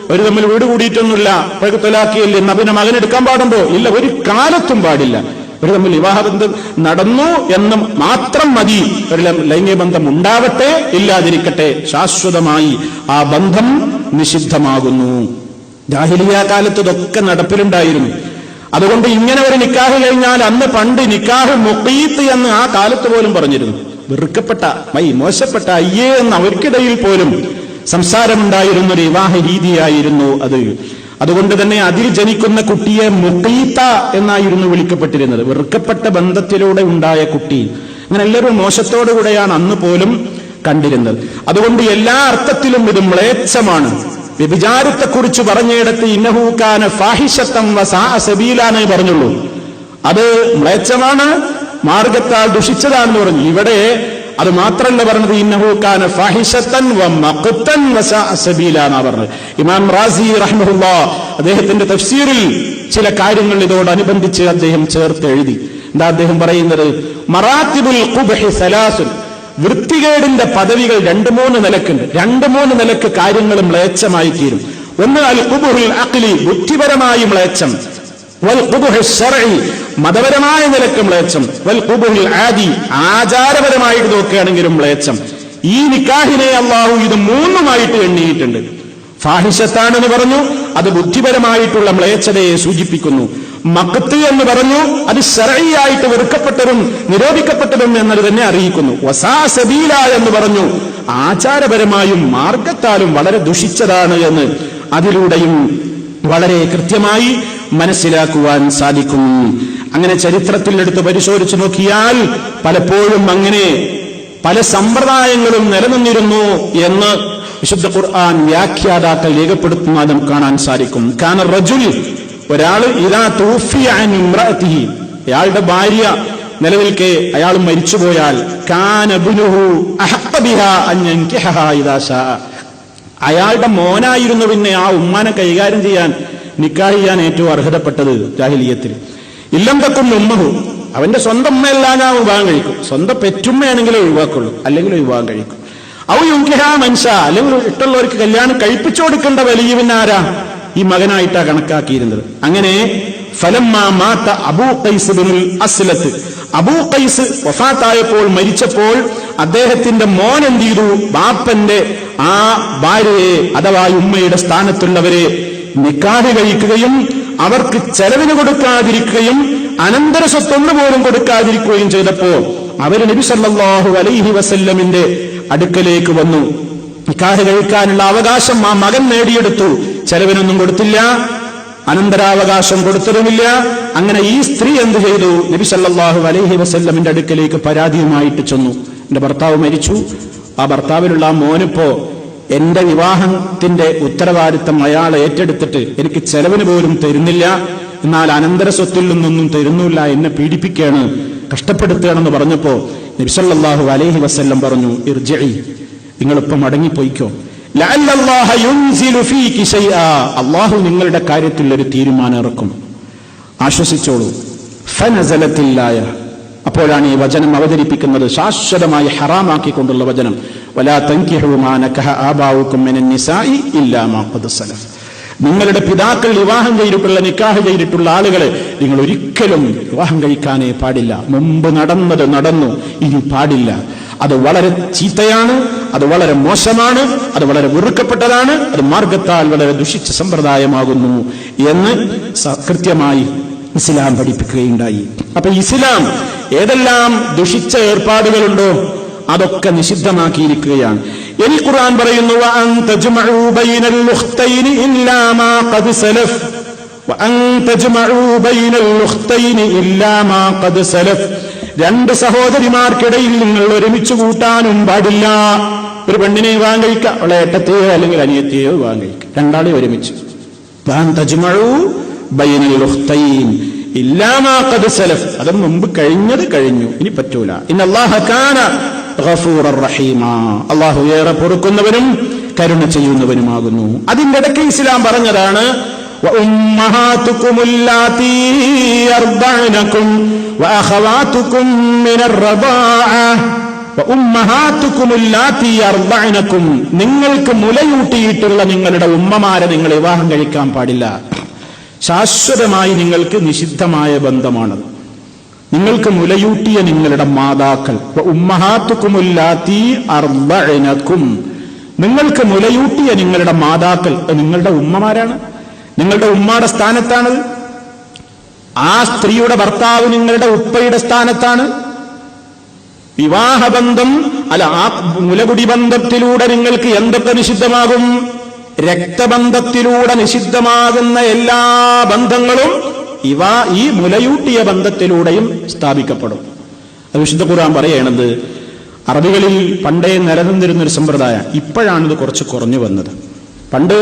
അവർ തമ്മിൽ വീട് കൂടിയിട്ടൊന്നുമില്ല, അപ്പോഴേക്ക് തൊലാക്കിയല്ലേ, എന്നാ പിന്നെ മകൻ എടുക്കാൻ പാടുണ്ടോ? ഇല്ല, ഒരു കാലത്തും പാടില്ല. അവർ തമ്മിൽ വിവാഹബന്ധം നടന്നു എന്ന് മാത്രം മതി. ഒരു ലൈംഗിക ബന്ധം ഉണ്ടാവട്ടെ ഇല്ലാതിരിക്കട്ടെ, ശാശ്വതമായി ആ ബന്ധം നിഷിദ്ധമാകുന്നു. ജാഹിലിയ്യ കാലത്ത് ഇതൊക്കെ നടപ്പിലുണ്ടായിരുന്നു. അതുകൊണ്ട് ഇങ്ങനെ ഒരു നിക്കാഹ് കഴിഞ്ഞാൽ, അന്ന് പണ്ട് നിക്കാഹ് മുഖീത്ത് എന്ന് ആ കാലത്ത് പോലും പറഞ്ഞിരുന്നു. വെറുക്കപ്പെട്ട, മോശപ്പെട്ട, അയ്യേ എന്ന് അവർക്കിടയിൽ പോലും സംസാരമുണ്ടായിരുന്ന ഒരു വിവാഹ രീതിയായിരുന്നു അത്. അതുകൊണ്ട് തന്നെ അതിൽ ജനിക്കുന്ന കുട്ടിയെ മുഖീത്ത എന്നായിരുന്നു വിളിക്കപ്പെട്ടിരുന്നത്. വെറുക്കപ്പെട്ട ബന്ധത്തിലൂടെ ഉണ്ടായ കുട്ടി. അങ്ങനെ എല്ലാവരും മോശത്തോടുകൂടെയാണ് അന്ന് പോലും കണ്ടിരുന്നത്. അതുകൊണ്ട് എല്ലാ അർത്ഥത്തിലും ഇത് മ്ലേച്ഛമാണ്. വ്യഭിചാരത്തെക്കുറിച്ച് പറഞ്ഞിടത്ത് ഇന്നഹു കാന ഫാഹിശത്തൻ വസാഅ സബീല എന്നേ പറഞ്ഞുള്ളൂ. അത് മ്ലേച്ഛമാണ്, മാർഗത്താൽ ദുഷിച്ചതാണെന്ന് പറഞ്ഞു. ഇവിടെ അത് മാത്രമല്ല പറഞ്ഞത്, ഇന്നഹു കാന ഫാഹിശത്തൻ വമഖ്തൻ വസാഅ സബീല എന്നാ പറഞ്ഞത്. ഇമാം റാസി റഹ്മഹുല്ലാഹ് അദ്ദേഹത്തിന്റെ തഫ്സീറിൽ ചില കാര്യങ്ങൾ ഇതോടനുബന്ധിച്ച് അദ്ദേഹം ചേർത്ത് എഴുതി. എന്താ അദ്ദേഹം പറയുന്നത്? മറാത്തിബുൽ ഖുബ്ഹി സലാസുൻ, വൃത്തികേടിന്റെ പദവികൾ 2-3 നിലക്കുണ്ട്. 2-3 നിലക്ക് കാര്യങ്ങൾ മ്ലേച്ഛമായി തീരും. ഒന്ന് അൽ ഖുബ്ഹുൽ അഖ്ലി, ബുദ്ധിപരമായി മ്ലേച്ഛം. വൽ ഖുബ്ഹുൽ ശർഇ, മതപരമായ നിലക്ക് മ്ലേച്ഛം. വൽ ഖുബ്ഹുൽ ആദി, ആചാരപരമായിട്ട് നോക്കുകയാണെങ്കിലും മ്ലേച്ഛം. ഈ നിക്കാഹിനെ അല്ലാഹു ഇത് 3 എണ്ണിയിട്ടുണ്ട്. ഫാഹിശത്താണെന്ന് പറഞ്ഞു, അത് ബുദ്ധിപരമായിട്ടുള്ള മ്ലേച്ഛതയെ സൂചിപ്പിക്കുന്നു. മഖ്ത് എന്ന് പറഞ്ഞു, അത് ശർഈയായിട്ട് വെറുക്കപ്പെട്ടതും നിരോധിക്കപ്പെട്ടതും എന്നത് തന്നെ അറിയിക്കുന്നു. വസാഅ സബീല എന്ന് പറഞ്ഞു, ആചാരപരമായും മാർഗത്താലും വളരെ ദുഷിച്ചതാണ് എന്ന് അതിലൂടെയും വളരെ കൃത്യമായി മനസ്സിലാക്കുവാൻ സാധിക്കും. അങ്ങനെ ചരിത്രത്തിൽ എടുത്ത് പരിശോധിച്ചു നോക്കിയാൽ പലപ്പോഴും അങ്ങനെ പല സമ്പ്രദായങ്ങളും നിലനിന്നിരുന്നു എന്ന് വിശുദ്ധ ഖുർആൻ വ്യാഖ്യാതാക്കൾ രേഖപ്പെടുത്തുന്നതും കാണാൻ സാധിക്കും. കാന റജുൽ, ഒരാൾ ഇദാ തൂഫിയ അൻ ഇംറഅതിഹി, അയാളുടെ ഭാര്യ നിലനിൽക്കെ അയാൾ മരിച്ചുപോയാൽ, കാന ഇബ്നുഹു അഹഖ ബിഹാ അൻ യൻകിഹഹാ ഇദാ ശാഅ, അയാളുടെ മോനായിരുന്നു പിന്നെ ആ ഉമ്മാനെ കൈകാര്യം ചെയ്യാൻ, നിക്കാഹ് ചെയ്യാൻ ഏറ്റവും അർഹതപ്പെട്ടത് ജാഹിലിയ്യത്തിൽ. ഇല്ലം തക്കും ഉമ്മഹു, അവന്റെ സ്വന്തം ഉമ്മയെല്ലാം ഞാൻ വിവാഹം കഴിക്കും. സ്വന്തം പെറ്റുമ്മയാണെങ്കിലേ ഒഴിവാക്കുള്ളൂ, അല്ലെങ്കിൽ വിവാഹം കഴിക്കും. ഔ യുൻകിഹാ മൻഷ, അല്ലെങ്കിൽ ഇഷ്ടമുള്ളവർക്ക് കല്യാണം കഴിപ്പിച്ചു കൊടുക്കേണ്ട വലിയവൻ ആരാ? ഈ മകനായിട്ടാ കണക്കാക്കിയിരുന്നത്. അങ്ങനെ ഫലമ്മാ മാത അബൂ ഖൈസ് ബിനുൽ അസ്ലത്ത്, അബൂ ഖൈസ് വഫാത്തായപ്പോൾ, മരിച്ചപ്പോൾ അദ്ദേഹത്തിന്റെ മോൻ എന്ത് ചെയ്തു? ബാപ്പന്റെ ആ ഭാര്യയെ അഥവാ ഉമ്മയുടെ സ്ഥാനത്തുള്ളവരെ നിക്കാഹ് കഴിക്കുകയും അവർക്ക് ചെലവിന് കൊടുക്കാതിരിക്കുകയും അനന്തര സ്വത്തൊന്നു പോലും കൊടുക്കാതിരിക്കുകയും ചെയ്തപ്പോ അവര് നബി സല്ലല്ലാഹു അലൈഹി വസല്ലമിന്റെ അടുക്കലേക്ക് വന്നു. നിക്കാഹ് കഴിക്കാനുള്ള അവകാശം ആ മകൻ നേടിയെടുത്തു. ചെലവിനൊന്നും കൊടുത്തില്ല, അനന്തരാവകാശം കൊടുത്തതുമില്ല. അങ്ങനെ ഈ സ്ത്രീ എന്ത് ചെയ്തു? നബി സല്ലല്ലാഹു അലൈഹി വസല്ലമിന്റെ അടുക്കലേക്ക് പരാതിയുമായിട്ട് ചെന്നു. എന്റെ ഭർത്താവ് മരിച്ചു, ആ ഭർത്താവിനുള്ള ആ മോനിപ്പോ എന്റെ വിവാഹത്തിന്റെ ഉത്തരവാദിത്തം അയാൾ ഏറ്റെടുത്തിട്ട് എനിക്ക് ചെലവിന് പോലും തരുന്നില്ല, എന്നാൽ അനന്തര സ്വത്തിൽ നിന്നൊന്നും തരുന്നില്ല, എന്നെ പീഡിപ്പിക്കുകയാണ്, കഷ്ടപ്പെടുത്തുകയാണെന്ന് പറഞ്ഞപ്പോ നബി സല്ലല്ലാഹു അലൈഹി വസല്ലം പറഞ്ഞു, ഇർജിഇ, നിങ്ങളിപ്പം മടങ്ങിപ്പോയിക്കോ. ലഅല്ലല്ലാഹ യുൻസിലു ഫീകി ശൈആ, അല്ലാഹു നിങ്ങളുടെ കാര്യത്തിൽ ഒരു തീരുമാനം ഇറക്കും, ആശ്വസിച്ചോളൂ. ഫനസലത്തില്ലായ, അപ്പോഴാണ് ഈ വചനം അവതരിപ്പിക്കുന്നത്, ശാശ്വതമായി ഹറാമാക്കിക്കൊണ്ടുള്ള വചനം. വലാ തൻകിഹു മാ നകഹ ആബാഉകും മിനൻ നിസാഇ ഇല്ലാ മാ ഖദ് സലഫ്. നിങ്ങളുടെ പിതാക്കൾ വിവാഹം ചെയ്തിട്ടുള്ള, നിക്കാഹ് ചെയ്തിട്ടുള്ള ആളുകളെ നിങ്ങൾ ഒരിക്കലും വിവാഹം കഴിക്കാനേ പാടില്ല. മുമ്പ് നടന്നത് നടന്നു, ഇനി പാടില്ല. അത് വളരെ ചീത്തയാണ്, അത് വളരെ മോശമാണ്, അത് വളരെ വെറുക്കപ്പെട്ടതാണ്, അത് മാർഗത്താൽ വളരെ ദുഷിച്ച സമ്പ്രദായമാകുന്നു എന്ന് കൃത്യമായി ഇസ്ലാം പഠിപ്പിക്കുകയുണ്ടായി. അപ്പൊ ഇസ്ലാം ഏതെല്ലാം ദുഷിച്ച ഏർപ്പാടുകളുണ്ടോ അതൊക്കെ നിഷിദ്ധമാക്കിയിരിക്കുകയാണ്. ഈ ഖുർആൻ പറയുന്നു, വഅൻ തജ്മഉ ബൈനൽ ഉഖ്തൈനി ഇല്ലാ മാ ഖദ് സലഫ്, വഅൻ തജ്മഉ ബൈനൽ ഉഖ്തൈനി ഇല്ലാ മാ ഖദ് സലഫ്. രണ്ട് സഹോദരിമാർക്കിടയിൽ നിങ്ങൾ ഒരുമിച്ച് കൂട്ടാനും പാടില്ല. ഒരു പെണ്ണിനെ വിവാഹം കഴിക്കുക, അവളെ ഏട്ടത്തെയോ അല്ലെങ്കിൽ അനിയത്തെയോ വിവാഹം കഴിക്കുക, രണ്ടാളെ ഒരുമിച്ച്. വഅൻ തജ്മഉ ബൈനൽ ഉഖ്തൈൻ ഇല്ലാ മാ ഖദ് സലഫ്, അത് മുമ്പ് കഴിഞ്ഞത് കഴിഞ്ഞു, ഇനി പറ്റൂല. ഇന്നല്ലാഹ കാന ഗഫൂറർ റഹീമ, അല്ലാഹു ഏറെ പൊറുക്കുന്നവനും കരുണ ചെയ്യുന്നവനുമാകുന്നു. അതിന്റെ ഇടയ്ക്ക് ഇസ്ലാം പറഞ്ഞതാണ്, വഉമ്മഹാതുകുമുല്ലാതീ അർദഅനകും വഅഖവാതുകും മിനർ റദാഅ, വഉമ്മഹാതുകുമുല്ലാതീ അർദഅനകും, നിങ്ങൾക്ക് മുലയൂട്ടിയിട്ടുള്ള നിങ്ങളുടെ ഉമ്മമാരെ നിങ്ങൾ വിവാഹം കഴിക്കാൻ പാടില്ല. ശാശ്വതമായി നിങ്ങൾക്ക് നിഷിദ്ധമായ ബന്ധമാണത്. നിങ്ങൾക്ക് മുലയൂട്ടിയ നിങ്ങളുടെ മാതാക്കൾ, ഉമ്മഹാത്തുക്കുമുല്ലാത്തി അർദഅനകും, നിങ്ങൾക്ക് മുലയൂട്ടിയ നിങ്ങളുടെ മാതാക്കൾ നിങ്ങളുടെ ഉമ്മമാരാണ്, നിങ്ങളുടെ ഉമ്മയുടെ സ്ഥാനത്താണത്. ആ സ്ത്രീയുടെ ഭർത്താവ് നിങ്ങളുടെ ഉപ്പയുടെ സ്ഥാനത്താണ്. വിവാഹബന്ധം അല്ല, ആ മുലകുടി ബന്ധത്തിലൂടെ നിങ്ങൾക്ക് എന്തൊക്കെ നിഷിദ്ധമാകും? രക്തബന്ധത്തിലൂടെ നിഷിദ്ധമാകുന്ന എല്ലാ ബന്ധങ്ങളും ഈ മുലയൂട്ടിയ ബന്ധത്തിലൂടെയും സ്ഥാപിക്കപ്പെടും. അത് വിശുദ്ധ ഖുർആൻ പറയണത് അറബികളിൽ പണ്ടേ നിലനിന്നിരുന്നൊരു സമ്പ്രദായം, ഇപ്പോഴാണിത് കുറച്ച് കുറഞ്ഞു വന്നത്. പണ്ട്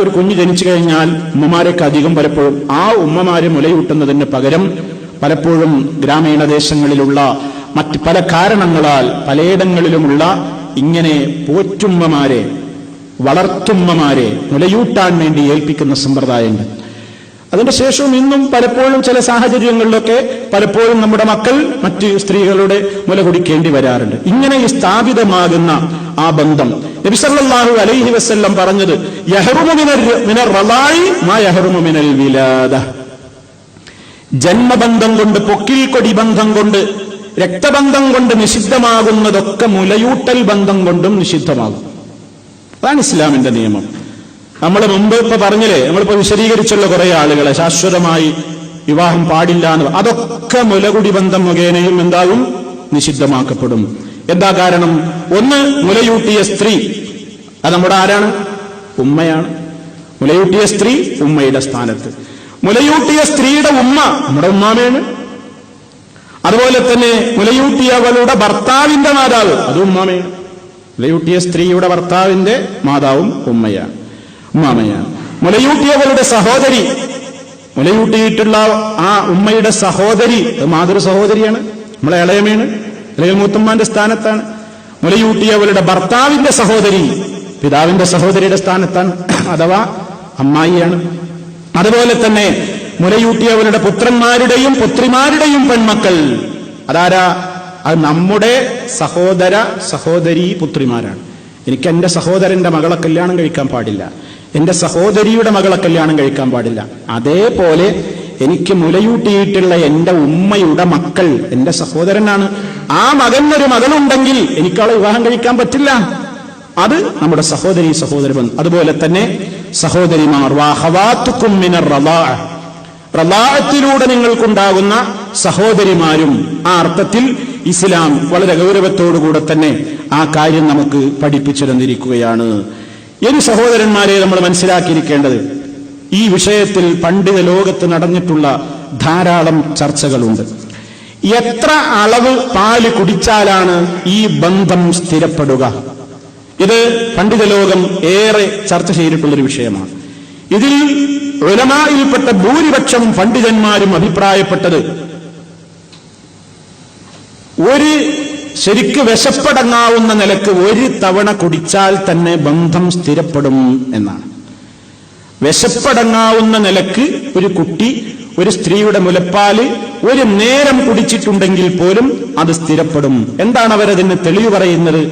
ഒരു കുഞ്ഞ് ജനിച്ചു കഴിഞ്ഞാൽ ഉമ്മമാരൊക്കെ അധികം പലപ്പോഴും ആ ഉമ്മമാര് മുലയൂട്ടുന്നതിന് പകരം പലപ്പോഴും ഗ്രാമീണ ദേശങ്ങളിലുള്ള മറ്റ് പല കാരണങ്ങളാൽ പലയിടങ്ങളിലുമുള്ള ഇങ്ങനെ പോറ്റുമ്മമാരെ, വളർത്തുമ്മമാരെ മുലയൂട്ടാൻ വേണ്ടി ഏൽപ്പിക്കുന്ന സമ്പ്രദായമുണ്ട്. അതിന്റെ ശേഷവും ഇന്നും പലപ്പോഴും ചില സാഹചര്യങ്ങളിലൊക്കെ പലപ്പോഴും നമ്മുടെ മക്കൾ മറ്റ് സ്ത്രീകളുടെ മുല കുടിക്കേണ്ടി വരാറുണ്ട്. ഇങ്ങനെ ഈ സ്ഥാപിതമാകുന്ന ആ ബന്ധം നബി സല്ലല്ലാഹു അലൈഹി വസല്ലം പറഞ്ഞത്, യഹ്റുമു മിനർ റളാഇ മാ യഹ്റുമു മിനൽ വിലാദ, ജന്മബന്ധം കൊണ്ട്, പൊക്കിൽ കൊടി ബന്ധം കൊണ്ട്, രക്തബന്ധം കൊണ്ട് നിഷിദ്ധമാകുന്നതൊക്കെ മുലയൂട്ടൽ ബന്ധം കൊണ്ടും നിഷിദ്ധമാകും. അതാണ് ഇസ്ലാമിന്റെ നിയമം. നമ്മൾ മുമ്പ് ഇപ്പൊ പറഞ്ഞില്ലേ, നമ്മളിപ്പോ വിശദീകരിച്ചുള്ള കുറെ ആളുകളെ ശാശ്വതമായി വിവാഹം പാടില്ല എന്ന്, അതൊക്കെ മുലകുടി ബന്ധം മുഖേനയും എന്താകും? നിഷിദ്ധമാക്കപ്പെടും. എന്താ കാരണം? ഒന്ന്, മുലയൂട്ടിയ സ്ത്രീ അത് നമ്മുടെ ആരാണ്? ഉമ്മയാണ്. മുലയൂട്ടിയ സ്ത്രീ ഉമ്മയുടെ സ്ഥാനത്ത്. മുലയൂട്ടിയ സ്ത്രീയുടെ ഉമ്മ നമ്മുടെ ഉമ്മാമയാണ്. അതുപോലെ തന്നെ മുലയൂട്ടിയവളുടെ ഭർത്താവിന്റെ മാതാവ് അത് ഉമ്മാമയാണ്. മുലയൂട്ടിയ സ്ത്രീയുടെ ഭർത്താവിന്റെ മാതാവും ഉമ്മയാണ്, ഉമ്മാമയാണ്. മുലയൂട്ടിയവളുടെ സഹോദരി, മുലയൂട്ടിയിട്ടുള്ള ആ ഉമ്മയുടെ സഹോദരി മാതൃ സഹോദരിയാണ്, നമ്മളെ ഇളയമയാണ് അല്ലെങ്കിൽ മൂത്തമ്മാന്റെ സ്ഥാനത്താണ്. മുലയൂട്ടിയവളുടെ ഭർത്താവിന്റെ സഹോദരി പിതാവിന്റെ സഹോദരിയുടെ സ്ഥാനത്താണ്, അഥവാ അമ്മായിയാണ്. അതുപോലെ തന്നെ മുലയൂട്ടിയവളുടെ പുത്രന്മാരുടെയും പുത്രിമാരുടെയും പെൺമക്കൾ അതാരാ? അത് നമ്മുടെ സഹോദര സഹോദരി പുത്രിമാരാണ്. എനിക്ക് എന്റെ സഹോദരന്റെ മകളെ കല്യാണം കഴിക്കാൻ പാടില്ല, എന്റെ സഹോദരിയുടെ മകളെ കല്യാണം കഴിക്കാൻ പാടില്ല. അതേപോലെ എനിക്ക് മുലയൂട്ടിയിട്ടുള്ള എന്റെ ഉമ്മയുടെ മക്കൾ എന്റെ സഹോദരനാണ്. ആ മകനൊരു മകളുണ്ടെങ്കിൽ എനിക്കവളെ വിവാഹം കഴിക്കാൻ പറ്റില്ല. അത് നമ്മുടെ സഹോദരി സഹോദരൻ. അതുപോലെ തന്നെ സഹോദരിമാർ, വഅഖവാതുകും മിനർ റളാഅ, റളാഅത്തിലൂടെ നിങ്ങൾക്കുണ്ടാകുന്ന സഹോദരിമാരും. ആ അർത്ഥത്തിൽ ഇസ്ലാം വളരെ ഗൗരവത്തോടുകൂടെ തന്നെ ആ കാര്യം നമുക്ക് പഠിപ്പിച്ചു തന്നിരിക്കുകയാണ്. ഇനി സഹോദരന്മാരെ, നമ്മൾ മനസ്സിലാക്കിയിരിക്കേണ്ടത് ഈ വിഷയത്തിൽ പണ്ഡിത ലോകത്ത് നടന്നിട്ടുള്ള ധാരാളം ചർച്ചകളുണ്ട്. എത്ര അളവ് പാല് കുടിച്ചാലാണ് ഈ ബന്ധം സ്ഥിരപ്പെടുക? ഇത് പണ്ഡിത ലോകം ഏറെ ചർച്ച ചെയ്തിട്ടുള്ളൊരു വിഷയമാണ്. ഇതിൽ ഉലമായിൽപ്പെട്ട ഭൂരിപക്ഷം പണ്ഡിതന്മാരും അഭിപ്രായപ്പെട്ടത്, ഒരു ശരിക്ക് വിശപ്പടങ്ങാവുന്ന നിലക്ക് ഒരു തവണ കുടിച്ചാൽ തന്നെ ബന്ധം സ്ഥിരപ്പെടും എന്നാണ്. വിശപ്പടങ്ങാവുന്ന നിലക്ക് ഒരു കുട്ടി ഒരു സ്ത്രീയുടെ മുലപ്പാല് ഒരു നേരം കുടിച്ചിട്ടുണ്ടെങ്കിൽ പോലും അത് സ്ഥിരപ്പെടും. എന്താണ് അവരതിന് തെളിവ് പറയുന്നത്?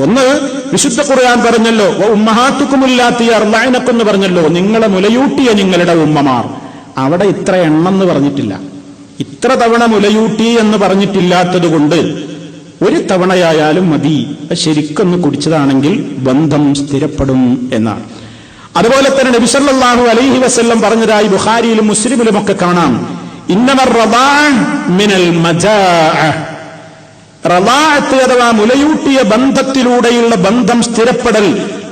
ഒന്ന്, വിശുദ്ധ ഖുർആൻ പറഞ്ഞല്ലോ, ഉമ്മഹാത്തുക്കുമുല്ലാത്തി അർളഅനക്കെന്ന് പറഞ്ഞല്ലോ, നിങ്ങളെ മുലയൂട്ടിയ നിങ്ങളുടെ ഉമ്മമാർ. അവിടെ ഇത്ര എണ്ണെന്ന് പറഞ്ഞിട്ടില്ല, ഇത്ര തവണ മുലയൂട്ടി എന്ന് പറഞ്ഞിട്ടില്ലാത്തത് കൊണ്ട് ഒരു തവണയായാലും മതി, ശരിക്കൊന്ന് കുടിച്ചതാണെങ്കിൽ ബന്ധം സ്ഥിരപ്പെടും എന്നാണ്. അതുപോലെ തന്നെ നബി സല്ലല്ലാഹു അലൈഹി വസല്ലം പറഞ്ഞതായി ബുഖാരിയിലും മുസ്ലിമിലും ഒക്കെ കാണാം, ഇന്നമർ റദാഅ മിനൽ മജാഅ. റദാഅത്ത് അഥവാ മുലയൂട്ടിയ ബന്ധത്തിലൂടെയുള്ള ബന്ധം സ്ഥിരപ്പെടൽ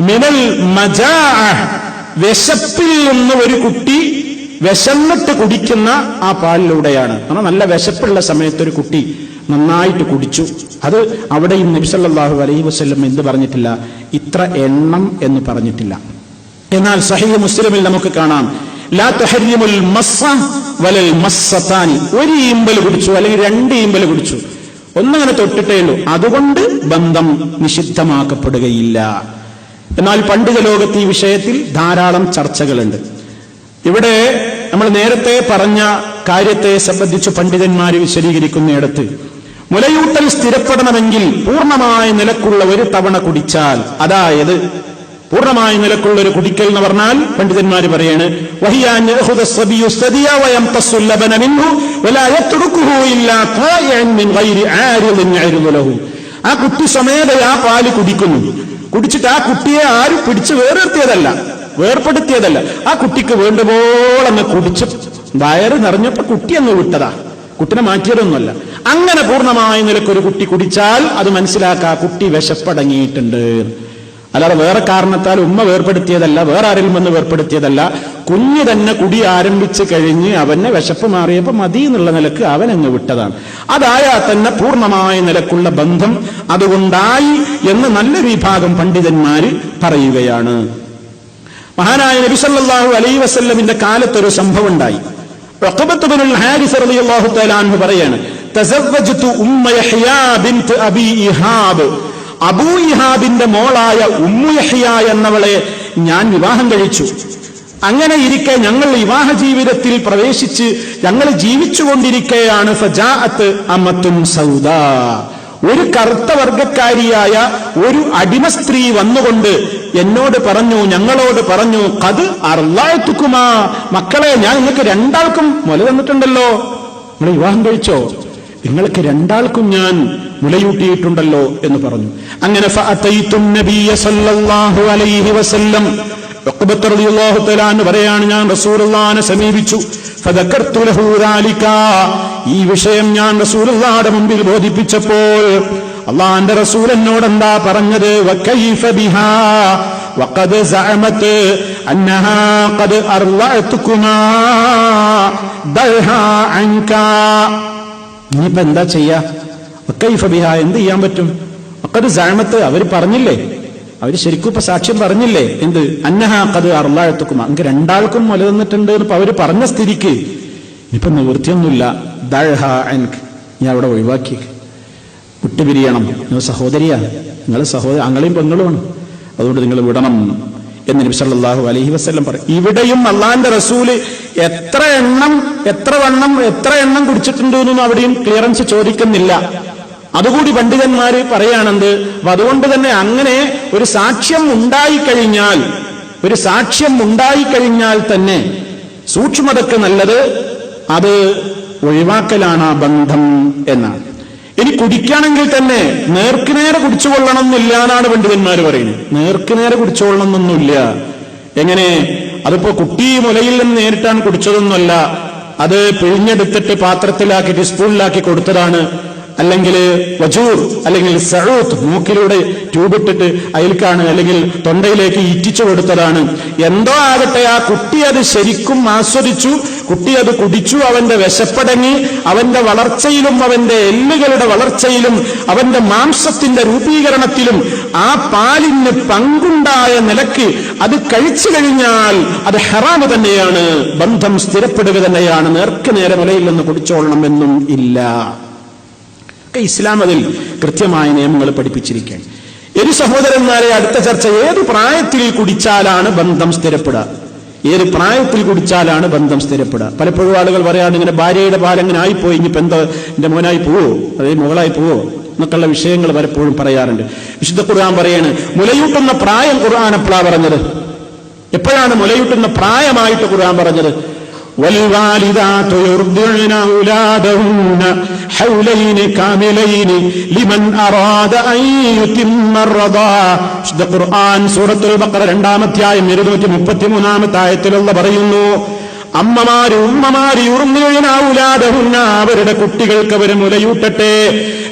മിനൽ മജാഅ, വിശപ്പിൽ നിന്ന് ഒരു കുട്ടി വിശന്നിട്ട് കുടിക്കുന്ന ആ പാലിലൂടെയാണ്. നല്ല വിശപ്പുള്ള സമയത്ത് ഒരു കുട്ടി നന്നായിട്ട് കുടിച്ചു, അത് അവിടെയും നബി സല്ലല്ലാഹു അലൈഹി വസല്ലം എന്ത് പറഞ്ഞിട്ടില്ല, ഇത്ര എണ്ണം എന്ന് പറഞ്ഞിട്ടില്ല. എന്നാൽ സഹീഹ് മുസ്ലിമിൽ നമുക്ക് കാണാം, ലാ തഹരിമുൽ മസ്സ വലൽ മസ്സതാനി. ഒരു ഈമ്പൽ കുടിച്ചു അല്ലെങ്കിൽ രണ്ട് ഈമ്പൽ കുടിച്ചു, ഒന്നങ്ങനെ തൊട്ടിട്ടേ ഉള്ളൂ, അതുകൊണ്ട് ബന്ധം നിഷിദ്ധമാക്കപ്പെടുകയില്ല. എന്നാൽ പണ്ഡിത ലോകത്ത് ഈ വിഷയത്തിൽ ധാരാളം ചർച്ചകളുണ്ട്. ഇവിടെ നമ്മൾ നേരത്തെ പറഞ്ഞ കാര്യത്തെ സംബന്ധിച്ച് പണ്ഡിതന്മാര് വിശദീകരിക്കുന്നിടത്ത്, മുലയൂട്ടൽ സ്ഥിരപ്പെടണമെങ്കിൽ പൂർണ്ണമായ നിലക്കുള്ള ഒരു തവണ കുടിച്ചാൽ, അതായത് പൂർണ്ണമായ നിലക്കുള്ള ഒരു കുടിക്കൽ എന്ന് പറഞ്ഞാൽ പണ്ഡിതന്മാര് പറയാണ്, ആ കുട്ടി സ്വമേധ ആ പാല് കുടിക്കുന്നു, കുടിച്ചിട്ട് ആ കുട്ടിയെ ആരും പിടിച്ച് വേർപ്പെടുത്തിയതല്ല, ആ കുട്ടിക്ക് വേണ്ടുപോളങ്ങ് കുടിച്ച് വയറ് നിറഞ്ഞപ്പോ കുട്ടി അങ്ങ് വിട്ടതാ, കുട്ടിനെ മാറ്റിയതൊന്നുമല്ല. അങ്ങനെ പൂർണ്ണമായ നിലക്കൊരു കുട്ടി കുടിച്ചാൽ അത് മനസ്സിലാക്കുക, കുട്ടി വിശപ്പടങ്ങിയിട്ടുണ്ട്. അല്ലാതെ വേറെ കാരണത്താൽ ഉമ്മ വേർപ്പെടുത്തിയതല്ല, വേറെ ആരെങ്കിലും വന്ന് വേർപ്പെടുത്തിയതല്ല. കുഞ്ഞ് തന്നെ കുടി ആരംഭിച്ചു കഴിഞ്ഞ് അവനെ വിശപ്പ് മാറിയപ്പോ മതി എന്നുള്ള നിലക്ക് അവനങ്ങ് വിട്ടതാണ്. അതായാൽ തന്നെ പൂർണ്ണമായ നിലക്കുള്ള ബന്ധം അതുകൊണ്ടായി എന്ന് നല്ലൊരു വിഭാഗം പണ്ഡിതന്മാര് പറയുകയാണ്. മഹാനായ നബി സല്ലല്ലാഹു അലൈഹി വസല്ലമിന്റെ കാലത്തൊരു സംഭവം ഉണ്ടായി. ഉഖബത്ത് ബിനുൽ ഹാരിസ് റളിയല്ലാഹു തആല അൻഹു പറയാണ്, തസവ്വജ്തു ഉമ്മ യഹ്യാ ബിൻത് അബി ഇഹാബ്. അബൂ ഇഹാബിന്റെ മോളായ ഉമ്മു യഹ്യ എന്നവളെ ഞാൻ വിവാഹം കഴിച്ചു. അങ്ങനെ ഇരിക്കെ ഞങ്ങൾ വിവാഹ ജീവിതത്തിൽ പ്രവേശിച്ച് ഞങ്ങൾ ജീവിച്ചുകൊണ്ടിരിക്കെയാണ് ഫജാഅത്ത് അമത്തുൻ സൗദാ, ഒരു കറുത്ത വർഗക്കാരിയായ ഒരു അടിമ സ്ത്രീ വന്നുകൊണ്ട് എന്നോട് പറഞ്ഞു, ഞങ്ങളോട് പറഞ്ഞു, ഖദ് അർളഅതുകുമാ, മക്കളെ ഞാൻ നിങ്ങൾക്ക് രണ്ടാൾക്കും മുല തന്നിട്ടുണ്ടല്ലോ, നിങ്ങൾ വിവാഹം കഴിച്ചോ, നിങ്ങൾക്ക് രണ്ടാൾക്കും ഞാൻ മുലയൂട്ടിയിട്ടുണ്ടല്ലോ എന്ന് പറഞ്ഞു. അങ്ങനെ ഫഅതൈതു നബിയ സല്ലല്ലാഹു അലൈഹി വസല്ലം, ഉഖബത്ത് റളിയല്ലാഹു തആല അൻഹു പറയാണ്, ഞാൻ റസൂലുള്ളാഹിനെ സമീപിച്ചു. ഫദകർതു ലഹു ദാലിക, ഈ വിഷയം ഞാൻ റസൂലുള്ളാഹിയുടെ മുമ്പിൽ ബോധിപ്പിച്ചപ്പോൾ അല്ലാഹുവിന്റെ റസൂൽ എന്നോട് എന്താ പറഞ്ഞത്, വകൈഫ ബിഹാ വഖദ് സഅമത് അന്നഹാ ഖദ് അർളഅതുകുമാ ദൽഹാ അൻക. ഇനിയിപ്പോ എന്താ ചെയ്യാ, വകൈഫ ബിഹാ, എന്ത് ചെയ്യാൻ പറ്റും, വഖദ് സഅമത്, അവർ പറഞ്ഞില്ലേ, അവര് ശരിക്കും ഇപ്പൊ സാക്ഷ്യം പറഞ്ഞില്ലേ, എന്ത്, അന്നഹാ ഖദ് അർളഅതുകുമാ, അങ്ങ് രണ്ടാൾക്കും മുല തന്നിട്ടുണ്ട് ഇപ്പൊ അവര് പറഞ്ഞ സ്ഥിതിക്ക് ഇനിയിപ്പൊ നിവൃത്തിയൊന്നുമില്ല, ദൽഹാ അൻക, ഞാൻ അവിടെ ഒഴിവാക്കി, വിട്ടുപിരിയണം, നിങ്ങൾ സഹോദരിയാണ്, നിങ്ങൾ ആങ്ങളെയും പെങ്ങളുമാണ്, അതുകൊണ്ട് നിങ്ങൾ വിടണം എന്ന് നബി സല്ലല്ലാഹു അലൈഹി വസല്ലം പറയും. ഇവിടെയും അള്ളാന്റെ റസൂല് എത്ര എണ്ണം കുടിച്ചിട്ടുണ്ട് എന്നൊന്നും അവിടെയും ക്ലിയറൻസ് ചോദിക്കുന്നില്ല. അതുകൂടി പണ്ഡിതന്മാര് പറയാണെന്ത്, അതുകൊണ്ട് തന്നെ അങ്ങനെ ഒരു സാക്ഷ്യം ഉണ്ടായിക്കഴിഞ്ഞാൽ തന്നെ സൂക്ഷ്മതക്ക് നല്ലത് അത് ഒഴിവാക്കലാണ് ആ ബന്ധം എന്നാണ്. ഇനി കുടിക്കുകയാണെങ്കിൽ തന്നെ നേർക്കുനേരെ കുടിച്ചുകൊള്ളണം എന്നില്ല എന്നാണ് പണ്ഡിതന്മാർ പറയുന്നത്. നേർക്കുനേരെ കുടിച്ചുകൊള്ളണം എന്നൊന്നുമില്ല. എങ്ങനെ, അതിപ്പോ കുട്ടി മുലയിൽ നിന്ന് നേരിട്ടാണ് കുടിച്ചതൊന്നുമല്ല, അത് പിഴിഞ്ഞെടുത്തിട്ട് പാത്രത്തിലാക്കിയിട്ട് സ്പൂണിലാക്കി കൊടുത്തതാണ്, അല്ലെങ്കിൽ വജൂർ അല്ലെങ്കിൽ സഊത്ത്, മൂക്കിലൂടെ ട്യൂബിട്ടിട്ട് അയൽക്കാണ് അല്ലെങ്കിൽ തൊണ്ടയിലേക്ക് ഇറ്റിച്ചു കൊടുത്തതാണ്. എന്തോ ആകട്ടെ, ആ കുട്ടി അത് ശരിക്കും ആസ്വദിച്ചു, കുട്ടി അത് കുടിച്ചു, അവന്റെ വിശപ്പടങ്ങി, അവന്റെ വളർച്ചയിലും അവന്റെ എല്ലുകളുടെ വളർച്ചയിലും അവന്റെ മാംസത്തിന്റെ രൂപീകരണത്തിലും ആ പാലിന് പങ്കുണ്ടായ നിലക്ക് അത് കഴിച്ചു കഴിഞ്ഞാൽ അത് ഹറാമ് തന്നെയാണ്, ബന്ധം സ്ഥിരപ്പെടുക തന്നെയാണ്, നേർക്ക് നേരെ മുലയിൽ നിന്ന് കുടിച്ചോളണം എന്നും ഇല്ല. ഒക്കെ ഇസ്ലാം അതിൽ കൃത്യമായ നിയമങ്ങൾ പഠിപ്പിച്ചിരിക്കുകയാണ്. ഒരു സഹോദരന്മാരെ, അടുത്ത ചർച്ച, ഏത് പ്രായത്തിൽ കുടിച്ചാലാണ് ബന്ധം സ്ഥിരപ്പെടുക? ഏത് പ്രായത്തിൽ കുടിച്ചാലാണ് ബന്ധം സ്ഥിരപ്പെടുക? പലപ്പോഴും ആളുകൾ പറയാണ്ട് ഇങ്ങനെ ഭാര്യയുടെ പാൽ എങ്ങനെ ആയിപ്പോയി, ഇനിയിപ്പോ എന്താ എന്റെ മോനായി പോവോ, അതേ മകളായി പോവോ എന്നൊക്കെയുള്ള വിഷയങ്ങൾ പലപ്പോഴും പറയാറുണ്ട്. വിശുദ്ധ ഖുർആൻ പറയാണ്, മുലയൂട്ടുന്ന പ്രായം ഖുർആൻ എപ്പോഴാ പറഞ്ഞത്? എപ്പോഴാണ് മുലയൂട്ടുന്ന പ്രായമായിട്ട് ഖുർആൻ പറഞ്ഞത്? والوالدات يرضعن أولادهن حولين كاملين لمن أراد أن يتم الرضاعة. വിശുദ്ധ ഖുർആൻ സൂറത്തുൽ ബഖറ 2-ാം അധ്യായം 233-ാമത്തെ ആയത്തിലുള്ള പറയുന്നു, ഉമ്മമാര് യുർദിഉന അവരുടെ കുട്ടികൾക്ക് അവർ മുലയൂട്ടട്ടെ,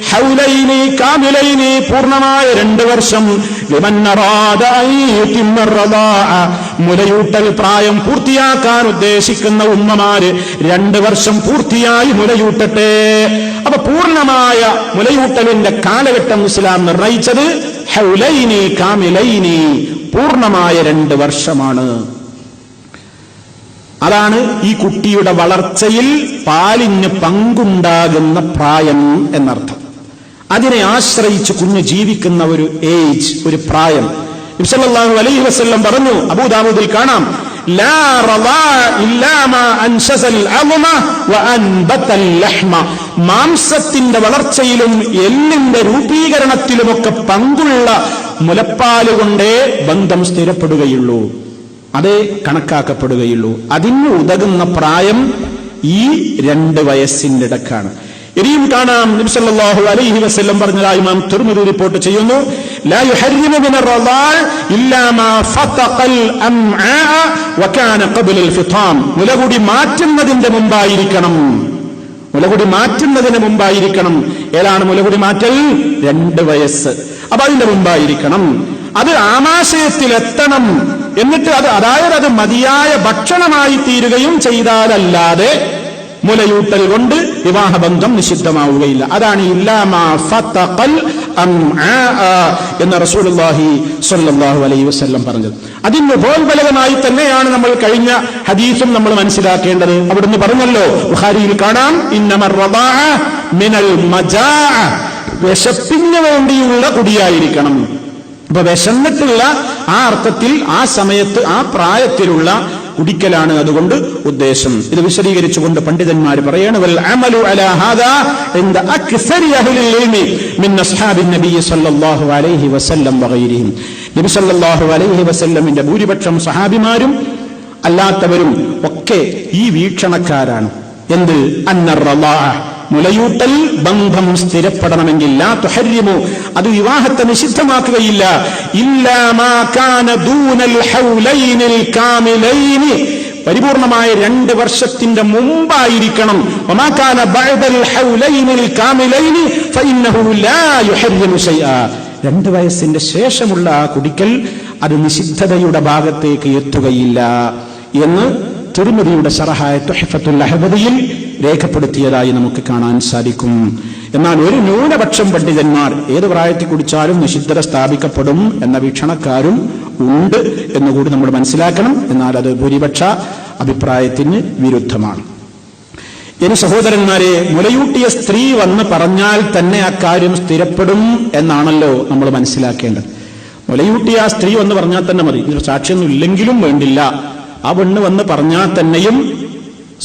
ഹൗലൈനി കാമിലൈനി പൂർണ്ണമായ 2 വർഷം, ലിമൻ അറാദ അൻ യുതിമ്മ റദാഅ മുലയൂട്ടൽ പ്രായം പൂർത്തിയാക്കാൻ ഉദ്ദേശിക്കുന്ന ഉമ്മമാര് 2 വർഷം പൂർത്തിയായി മുലയൂട്ടട്ടെ. അപ്പൊ പൂർണ്ണമായ മുലയൂട്ടലിന്റെ കാലഘട്ടം ഇസ്ലാം നിർണയിച്ചത് ഹൗലൈനി കാമിലൈനി പൂർണ്ണമായ 2 വർഷമാണ്. അതാണ് ഈ കുട്ടിയുടെ വളർച്ചയിൽ പാലിന് പങ്കുണ്ടാകുന്ന പ്രായം എന്നർത്ഥം. അതിനെ ആശ്രയിച്ച് കുഞ്ഞ് ജീവിക്കുന്ന ഒരു ഏജ്, ഒരു പ്രായം. നബി സല്ലല്ലാഹു അലൈഹി വസല്ലം പറഞ്ഞു, അബൂദാവൂദിൽ കാണാം, ലാ റദാഅ ഇല്ലാ മാ അൻശസൽ അദ്മ വ അൻബതൽ ലഹ്മ. മാംസത്തിന്റെ വളർച്ചയിലും എല്ലിന്റെ രൂപീകരണത്തിലുമൊക്കെ പങ്കുള്ള മുലപ്പാലുകൊണ്ടേ ബന്ധം സ്ഥിരപ്പെടുകയുള്ളൂ, അതേ കണക്കാക്കപ്പെടുകയുള്ളൂ. അതിന് ഉതകുന്ന പ്രായം ഈ 2 വയസ്സിന്റെ ഇടക്കാണ്. ഇനിയും കാണാം, നബി സല്ലല്ലാഹു അലൈഹി വസല്ലം പറഞ്ഞതായി ഇമാം തിർമിദി റിപ്പോർട്ട് ചെയ്യുന്നു, ലാ യുഹർരിമു മിനർ റദാഅ ഇല്ലാ മാ ഫതഖൽ അംആ വകാന ഖബ്ല അൽ ഫിതാം. മുലകുടി മാറ്റുന്നതിന്റെ മുമ്പായിരിക്കണം, മുലകുടി മാറ്റുന്നതിന് മുമ്പായിരിക്കണം. ഏതാണ് മുലകുടി മാറ്റൽ? 2 വയസ്സ്. അപ്പൊ അതിന്റെ മുമ്പായിരിക്കണം. അത് ആമാശയത്തിലെത്തണം. എന്നിട്ട് അതായത് അത് മതിയായ ഭക്ഷണമായി തീരുകയും ചെയ്താലല്ലാതെ മുലയൂട്ടൽ കൊണ്ട് വിവാഹബന്ധം നിഷിദ്ധമാവുകയില്ല. അതാണ് ഇല്ലാമാ ഫതഖൽ അംആ എന്ന് റസൂലുള്ളാഹി സ്വല്ലല്ലാഹു അലൈഹി വസല്ലം പറഞ്ഞത്. അതിന് ഉപോത്ബലകമായി തന്നെയാണ് നമ്മൾ കഴിഞ്ഞ ഹദീസും നമ്മൾ മനസ്സിലാക്കേണ്ടത്. അവിടുന്ന് പറഞ്ഞല്ലോ, ബുഖാരിയിൽ കാണാം, ഇന്നമർ റദാഅ മിനൽ മജാഅ, വിശപ്പിന് വേണ്ടിയുള്ള കുടിയായിരിക്കണം. അപ്പൊ വിശന്നിട്ടുള്ള ആ അർത്ഥത്തിൽ, ആ സമയത്ത്, ആ പ്രായത്തിലുള്ള കുടിക്കലാണ് അതുകൊണ്ട് ഉദ്ദേശം. ഇത് വിശദീകരിച്ചുകൊണ്ട് പണ്ഡിതന്മാർ പറയാണ്, വൽ അമലു അലാ ഹാദാ ഇൻദ അക്സരി അഹ്ലിൽ ഇൽമി മിൻ അസ്ഹാബിൻ നബി സല്ലല്ലാഹു അലൈഹി വസല്ലം വഗൈരിഹിം. നബി സല്ലല്ലാഹു അലൈഹി വസല്ലമിന്റെ ഭൂരിപക്ഷം സഹാബിമാരും അല്ലാത്തവരും ഒക്കെ ഈ വീക്ഷണക്കാരാണ്. എന്ത്? അന്നർ റദാഅ, മുലയൂട്ടൽ ബന്ധം സ്ഥിരപ്പെടണമെങ്കിൽ, ലാ തുഹരിമു, അത് വിവാഹത്തെ നിഷിദ്ധമാക്കുകയില്ല, ഇല്ലാ മാ കാന ദൂനൽ ഹൗലൈനിൽ കാമിലൈനി, പരിപൂർണമായ 2 വർഷത്തിന്റെ മുമ്പായിരിക്കണം. വമാ കാന ബഅദൽ ഹൗലൈനിൽ കാമിലൈനി ഫഇന്നഹു ലാ യുഹരിമു ശൈആ. 2 വയസ്സിന്റെ ശേഷമുള്ള ആ കുടിക്കൽ അത് നിഷിദ്ധതയുടെ ഭാഗത്തേക്ക് എത്തുകയില്ല എന്ന് തിർമിദിയുടെ ശറഹായ തുഹ്ഫത്തുൽ അഹ്ബദിയിൽ രേഖപ്പെടുത്തിയതായി നമുക്ക് കാണാൻ സാധിക്കും. എന്നാൽ ഒരു ന്യൂനപക്ഷം പണ്ഡിതന്മാർ ഏത് പ്രായത്തിൽ കുടിച്ചാലും നിഷിദ്ധത സ്ഥാപിക്കപ്പെടും എന്ന വീക്ഷണക്കാരും ഉണ്ട് എന്നുകൂടി നമ്മൾ മനസ്സിലാക്കണം. എന്നാൽ അത് ഭൂരിപക്ഷ അഭിപ്രായത്തിന് വിരുദ്ധമാണ്. ഇനി സഹോദരന്മാരെ, മുലയൂട്ടിയ സ്ത്രീ വന്ന് പറഞ്ഞാൽ തന്നെ അക്കാര്യം സ്ഥിരപ്പെടും എന്നാണല്ലോ നമ്മൾ മനസ്സിലാക്കേണ്ടത്. മുലയൂട്ടിയ ആ സ്ത്രീ വന്ന് പറഞ്ഞാൽ തന്നെ മതി, സാക്ഷിയൊന്നും ഇല്ലെങ്കിലും വേണ്ടില്ല. ആ പെണ്ണ് വന്ന് പറഞ്ഞാൽ തന്നെയും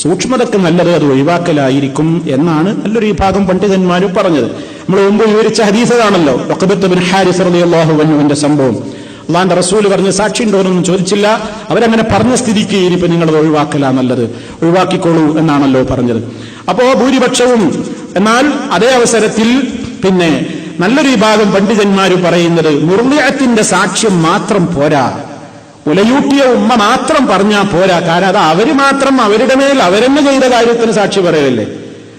സൂക്ഷ്മതക്ക് നല്ലത് അത് ഒഴിവാക്കലായിരിക്കും എന്നാണ് നല്ലൊരു വിഭാഗം പണ്ഡിതന്മാർ പറഞ്ഞത്. നമ്മൾ മുമ്പ് വിവരിച്ച ഹദീസാണല്ലോ ഉഖബത്ത് ബിൻ ഹാരിസ് റളിയല്ലാഹു അൻഹുവിന്റെ സംഭവം. അള്ളാന്റെ റസൂൽ പറഞ്ഞ് സാക്ഷി ഉണ്ടോന്നൊന്നും ചോദിച്ചില്ല. അവരങ്ങനെ പറഞ്ഞ സ്ഥിതിക്ക് ഇനിയിപ്പോ നിങ്ങളത് ഒഴിവാക്കലാ നല്ലത്, ഒഴിവാക്കിക്കോളൂ എന്നാണല്ലോ പറഞ്ഞത്. അപ്പോ ഭൂരിപക്ഷവും, എന്നാൽ അതേ അവസരത്തിൽ പിന്നെ നല്ലൊരു വിഭാഗം പണ്ഡിതന്മാർ പറയുന്നത് മുർദിഅത്തിന്റെ സാക്ഷ്യം മാത്രം പോരാ, മുലയൂട്ടിയ ഉമ്മ മാത്രം പറഞ്ഞാൽ പോരാ. കാരണം അത് അവര് മാത്രം അവരുടെ മേൽ അവരെന്നെ ചെയ്ത കാര്യത്തിന് സാക്ഷി പറയല്ലേ.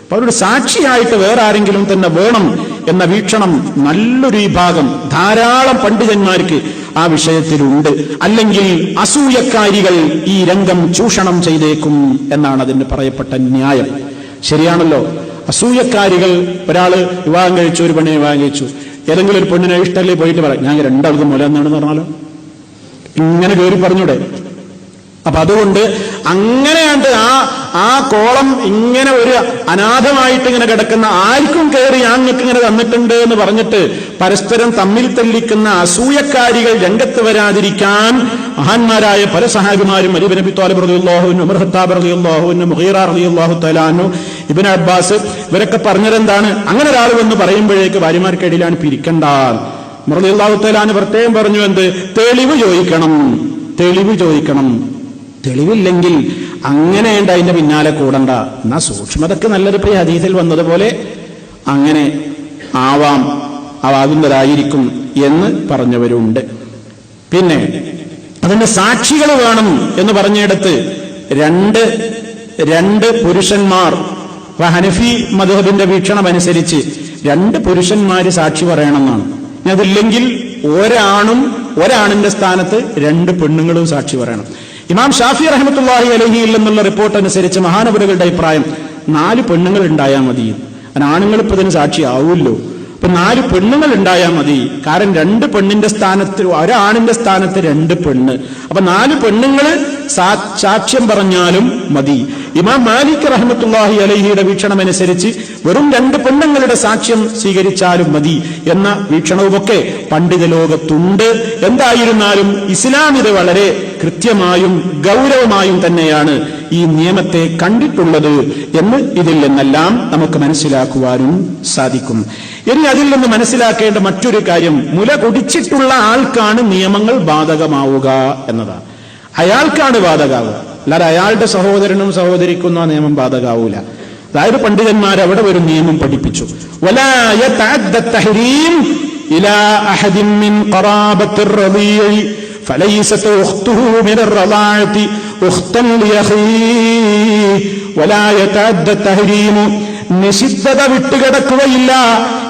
അപ്പൊ അവരുടെ സാക്ഷിയായിട്ട് വേറെ ആരെങ്കിലും തന്നെ വേണം എന്ന വീക്ഷണം നല്ലൊരു വിഭാഗം, ധാരാളം പണ്ഡിതന്മാർക്ക് ആ വിഷയത്തിലുണ്ട്. അല്ലെങ്കിൽ അസൂയക്കാരികൾ ഈ രംഗം ചൂഷണം ചെയ്തേക്കും എന്നാണ് അതിന് പറയപ്പെട്ട ന്യായം. ശരിയാണല്ലോ. അസൂയക്കാരികൾ, ഒരാള് വിവാഹം കഴിച്ചു, ഒരു പെണ്ണിനെ വിവാഹം കഴിച്ചു, ഏതെങ്കിലും ഒരു പെണ്ണിനെ ഇഷ്ടമല്ലേ പോയിട്ട് പറയാം, ഞാൻ 2 മുല എന്നാണെന്ന് പറഞ്ഞാലോ, ഇങ്ങനെ കയറി പറഞ്ഞൂടെ? അപ്പൊ അതുകൊണ്ട് അങ്ങനെയാണ്ട് ആ കോളം ഇങ്ങനെ ഒരു അനാഥമായിട്ട് ഇങ്ങനെ കിടക്കുന്ന, ആർക്കും കയറി ഞാൻ നിങ്ങൾക്ക് ഇങ്ങനെ തന്നിട്ടുണ്ട് എന്ന് പറഞ്ഞിട്ട് പരസ്പരം തമ്മിൽ തല്ലിക്കുന്ന അസൂയക്കാരികൾ രംഗത്ത് വരാതിരിക്കാൻ മഹാന്മാരായ പല സഹാബിമാരും അലി ഇബ്നു അബീ ത്വാലിബ് റളിയല്ലാഹു അൻഹു, ഉമർ ഖത്താബ് റളിയല്ലാഹു അൻഹു, മുഗീറ റളിയല്ലാഹു തആല അൻഹു, ഇബ്നു അബ്ബാസ് ഇവരൊക്കെ പറഞ്ഞതെന്താണ്? അങ്ങനെ ഒരാൾ വന്ന് പറയുമ്പോഴേക്ക് ഭാര്യമാർക്കിടയിലാണ് പിരിക്കണ്ട. റളിയല്ലാഹു തആല അൻഹു പ്രത്യേകം പറഞ്ഞു, എന്ത്? തെളിവ് ചോദിക്കണം, തെളിവ് ചോദിക്കണം. തെളിവില്ലെങ്കിൽ അങ്ങനെയുണ്ട് അതിന്റെ പിന്നാലെ കൂടണ്ട. എന്നാ സൂക്ഷ്മതക്ക് നല്ലത് ഈ ഹദീസിൽ വന്നതുപോലെ അങ്ങനെ ആവാകുന്നതായിരിക്കും എന്ന് പറഞ്ഞവരുണ്ട്. പിന്നെ അതിന്റെ സാക്ഷികൾ വേണം എന്ന് പറഞ്ഞിടത്ത് രണ്ട് പുരുഷന്മാർ, ഹനഫി മദ്ഹബിന്റെ വീക്ഷണം അനുസരിച്ച് 2 പുരുഷന്മാര് സാക്ഷി പറയണമെന്നാണ്. അതില്ലെങ്കിൽ ഒരാണിന്റെ സ്ഥാനത്ത് 2 പെണ്ണുങ്ങളും സാക്ഷി പറയണം. ഇമാം ഷാഫി റഹ്മത്തുള്ളാഹി അലൈഹിയിൽ നിന്നുള്ള റിപ്പോർട്ട് അനുസരിച്ച് മഹാനവറുകളുടെ അഭിപ്രായം 4 പെണ്ണുങ്ങൾ ഉണ്ടായാൽ മതി. ആണുങ്ങൾ ഇപ്പൊ ഇതിന് സാക്ഷി ആവൂല്ലോ. അപ്പൊ 4 പെണ്ണുങ്ങൾ ഉണ്ടായാൽ മതി. കാരണം 2 പെണ്ണിന്റെ സ്ഥാനത്ത്, ഒരാണിന്റെ സ്ഥാനത്ത് 2 പെണ്ണ്. അപ്പൊ 4 പെണ്ണുങ്ങള് സാക്ഷ്യം പറഞ്ഞാലും മതി. ഇമാം മാലിക് റഹ്മത്തുള്ളാഹി അലൈഹിയുടെ വീക്ഷണം അനുസരിച്ച് വെറും 2 പെണ്ണുങ്ങളുടെ സാക്ഷ്യം സ്വീകരിച്ചാലും മതി എന്ന വീക്ഷണവുമൊക്കെ പണ്ഡിത ലോകത്തുണ്ട്. എന്തായിരുന്നാലും ഇസ്ലാം ഇത് വളരെ കൃത്യമായും ഗൗരവമായും തന്നെയാണ് ഈ നിയമത്തെ കണ്ടിട്ടുള്ളത് എന്ന് ഇതിൽ നിന്നെല്ലാം നമുക്ക് മനസ്സിലാക്കുവാനും സാധിക്കും. ഇനി അതിൽ നിന്ന് മനസ്സിലാക്കേണ്ട മറ്റൊരു കാര്യം, മുല കുടിച്ചിട്ടുള്ള ആൾക്കാണ് നിയമങ്ങൾ ബാധകമാവുക എന്നതാണ്. അയാൾക്കാണ് ബാധകാവുക, അല്ലാതെ അയാളുടെ സഹോദരനും സഹോദരിക്കും ആ നിയമം ബാധകാവൂല. അതായത് പണ്ഡിതന്മാർ അവിടെ ഒരു നിയമം പഠിപ്പിച്ചു, വലാ യതഅദ്ദ തഹരീം ഇലാ അഹദിൻ മിൻ ഖറാബത്തിർ റബീഇ ഫലൈസത ഉഖ്തുഹു മിനർ റളാഅതി ഉഖ്തൻ ലിയഖീ വലാ യതഅദ്ദ തഹരീം, നിഷിദ്ധത വിട്ടുകിടക്കുകയില്ല,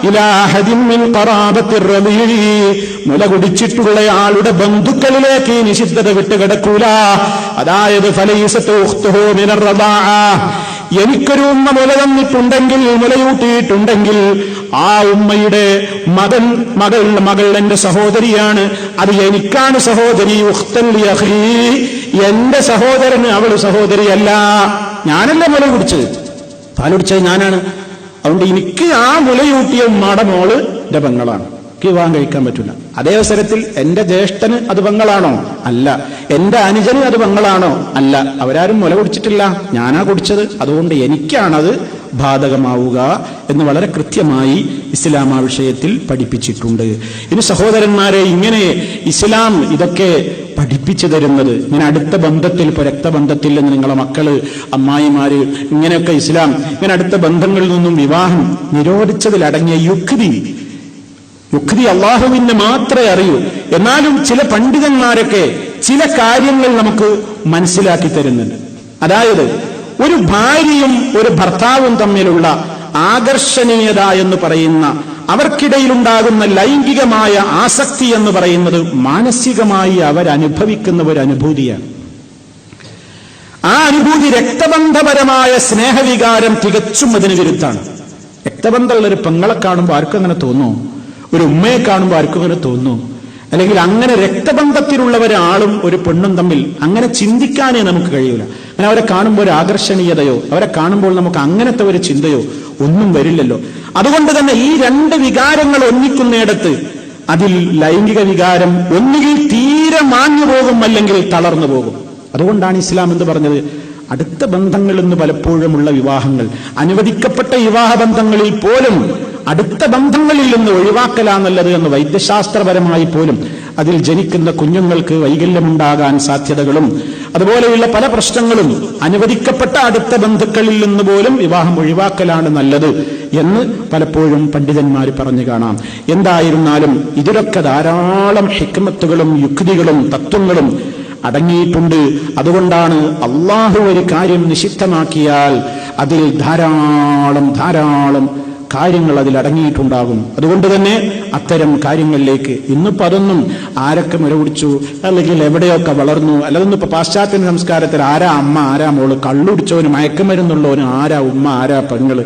ഇലാ അഹദിൻ മിൻ ഖറാബത്തിർ റബീഇ, മുല കുടിച്ചിട്ടുള്ള ആളുടെ ബന്ധുക്കളിലേക്ക് ഈ നിഷിദ്ധത വിട്ടുകിടക്കൂല. അതായത് ഫലൈസത ഉഖ്തുഹു മിനർ റളാഅ, എനിക്കൊരു ഉമ്മ മുല തന്നിട്ടുണ്ടെങ്കിൽ, മുലയൂട്ടിയിട്ടുണ്ടെങ്കിൽ ആ ഉമ്മയുടെ മകൾ എന്റെ സഹോദരിയാണ്, അത് എനിക്കാണ് സഹോദരി. ഉഖ്തൻ ലിയഖീ, എന്റെ സഹോദരന് അവള് സഹോദരിയല്ല. ഞാനല്ല മുല കുടിച്ചത്, പാലുടിച്ചത് ഞാനാണ്. അതുകൊണ്ട് എനിക്ക് ആ മുലയൂട്ടിയ ഉമ്മയുടെ മോള് എന്റെ പെങ്ങളാണ്, എനിക്ക് വിവാഹം കഴിക്കാൻ പറ്റില്ല. അതേ അവസരത്തിൽ എന്റെ ജ്യേഷ്ഠന് അത് പെങ്ങളാണോ? അല്ല. എന്റെ അനുജന് അത് പെങ്ങളാണോ? അല്ല. അവരാരും മുല കുടിച്ചിട്ടില്ല, ഞാനാ കുടിച്ചത്, അതുകൊണ്ട് എനിക്കാണത് ബാധകമാവുക എന്ന് വളരെ കൃത്യമായി ഇസ്ലാം ആ വിഷയത്തിൽ പഠിപ്പിച്ചിട്ടുണ്ട്. ഇനി സഹോദരന്മാരെ, ഇങ്ങനെ ഇസ്ലാം ഇതൊക്കെ പഠിപ്പിച്ചു തരുന്നത്, ഇങ്ങനെ അടുത്ത ബന്ധത്തിൽ, ഇപ്പൊ രക്തബന്ധത്തിൽ നിന്ന് നിങ്ങളെ മക്കള്, അമ്മായിമാര്, ഇങ്ങനെയൊക്കെ ഇസ്ലാം ഇങ്ങനെ അടുത്ത ബന്ധങ്ങളിൽ നിന്നും വിവാഹം നിരോധിച്ചതിലടങ്ങിയ യുക്തി അള്ളാഹുവിന് മാത്രമേ അറിയൂ. എന്നാലും ചില പണ്ഡിതന്മാരൊക്കെ ചില കാര്യങ്ങൾ നമുക്ക് മനസ്സിലാക്കി തരുന്നുണ്ട്. അതായത് ഒരു ഭാര്യയും ഒരു ഭർത്താവും തമ്മിലുള്ള ആകർഷണീയത എന്ന് പറയുന്ന, അവർക്കിടയിലുണ്ടാകുന്ന ലൈംഗികമായ ആസക്തി എന്ന് പറയുന്നത് മാനസികമായി അവരനുഭവിക്കുന്ന ഒരു അനുഭൂതിയാണ്. ആ അനുഭൂതി രക്തബന്ധപരമായ സ്നേഹവികാരം തികച്ചും അതിന് വിരുദ്ധാണ്. രക്തബന്ധമുള്ളൊരു പെങ്ങളെ കാണുമ്പോൾ ആർക്കും അങ്ങനെ തോന്നുമോ? ഒരു ഉമ്മയെ കാണുമ്പോൾ ആർക്കും അങ്ങനെ തോന്നുമോ? അല്ലെങ്കിൽ അങ്ങനെ രക്തബന്ധത്തിലുള്ള ഒരാളും ഒരു പെണ്ണും തമ്മിൽ അങ്ങനെ ചിന്തിക്കാനേ നമുക്ക് കഴിയൂല. അങ്ങനെ അവരെ കാണുമ്പോൾ ഒരു ആകർഷണീയതയോ, അവരെ കാണുമ്പോൾ നമുക്ക് അങ്ങനത്തെ ഒരു ചിന്തയോ ഒന്നും വരില്ലല്ലോ. അതുകൊണ്ട് തന്നെ ഈ 2 വികാരങ്ങൾ ഒന്നിക്കുന്നിടത്ത് അതിൽ ലൈംഗിക വികാരം ഒന്നുകിൽ തീരെ മാഞ്ഞു പോകും, അല്ലെങ്കിൽ തളർന്നു പോകും. അതുകൊണ്ടാണ് ഇസ്ലാം എന്ന് പറഞ്ഞത്, അടുത്ത ബന്ധങ്ങളിൽ നിന്ന് പലപ്പോഴുമുള്ള വിവാഹങ്ങൾ, അനുവദിക്കപ്പെട്ട വിവാഹബന്ധങ്ങളിൽ പോലും അടുത്ത ബന്ധങ്ങളിൽ നിന്ന് ഒഴിവാക്കലാന്നുള്ളത് എന്ന് വൈദ്യശാസ്ത്രപരമായി പോലും അതിൽ ജനിക്കുന്ന കുഞ്ഞുങ്ങൾക്ക് വൈകല്യമുണ്ടാകാൻ സാധ്യതകളും അതുപോലെയുള്ള പല പ്രശ്നങ്ങളും അനുവദിക്കപ്പെട്ട അടുത്ത ബന്ധുക്കളിൽ നിന്ന് പോലും വിവാഹം ഒഴിവാക്കലാണ് നല്ലത് എന്ന് പലപ്പോഴും പണ്ഡിതന്മാർ പറഞ്ഞു കാണാം. എന്തായിരുന്നാലും ഇതിലൊക്കെ ധാരാളം ഹിക്മത്തുകളും യുക്തികളും തത്വങ്ങളും അടങ്ങിയിട്ടുണ്ട്. അതുകൊണ്ടാണ് അള്ളാഹു ഒരു കാര്യം നിഷിദ്ധമാക്കിയാൽ അതിൽ ധാരാളം കാര്യങ്ങൾ അതിൽ അടങ്ങിയിട്ടുണ്ടാകും. അതുകൊണ്ട് തന്നെ അത്തരം കാര്യങ്ങളിലേക്ക് ഇന്നിപ്പോ അതൊന്നും ആരൊക്കെ മുല കുടിച്ചു, അല്ലെങ്കിൽ എവിടെയൊക്കെ വളർന്നു, അല്ലതൊന്നും ഇപ്പൊ പാശ്ചാത്യ സംസ്കാരത്തിൽ ആരാ അമ്മ, ആരാ മോള്, കള്ളുടിച്ചവന്, മയക്കുമരുന്നുള്ളവന് ആരാ ഉമ്മ, ആരാ പെങ്ങള്,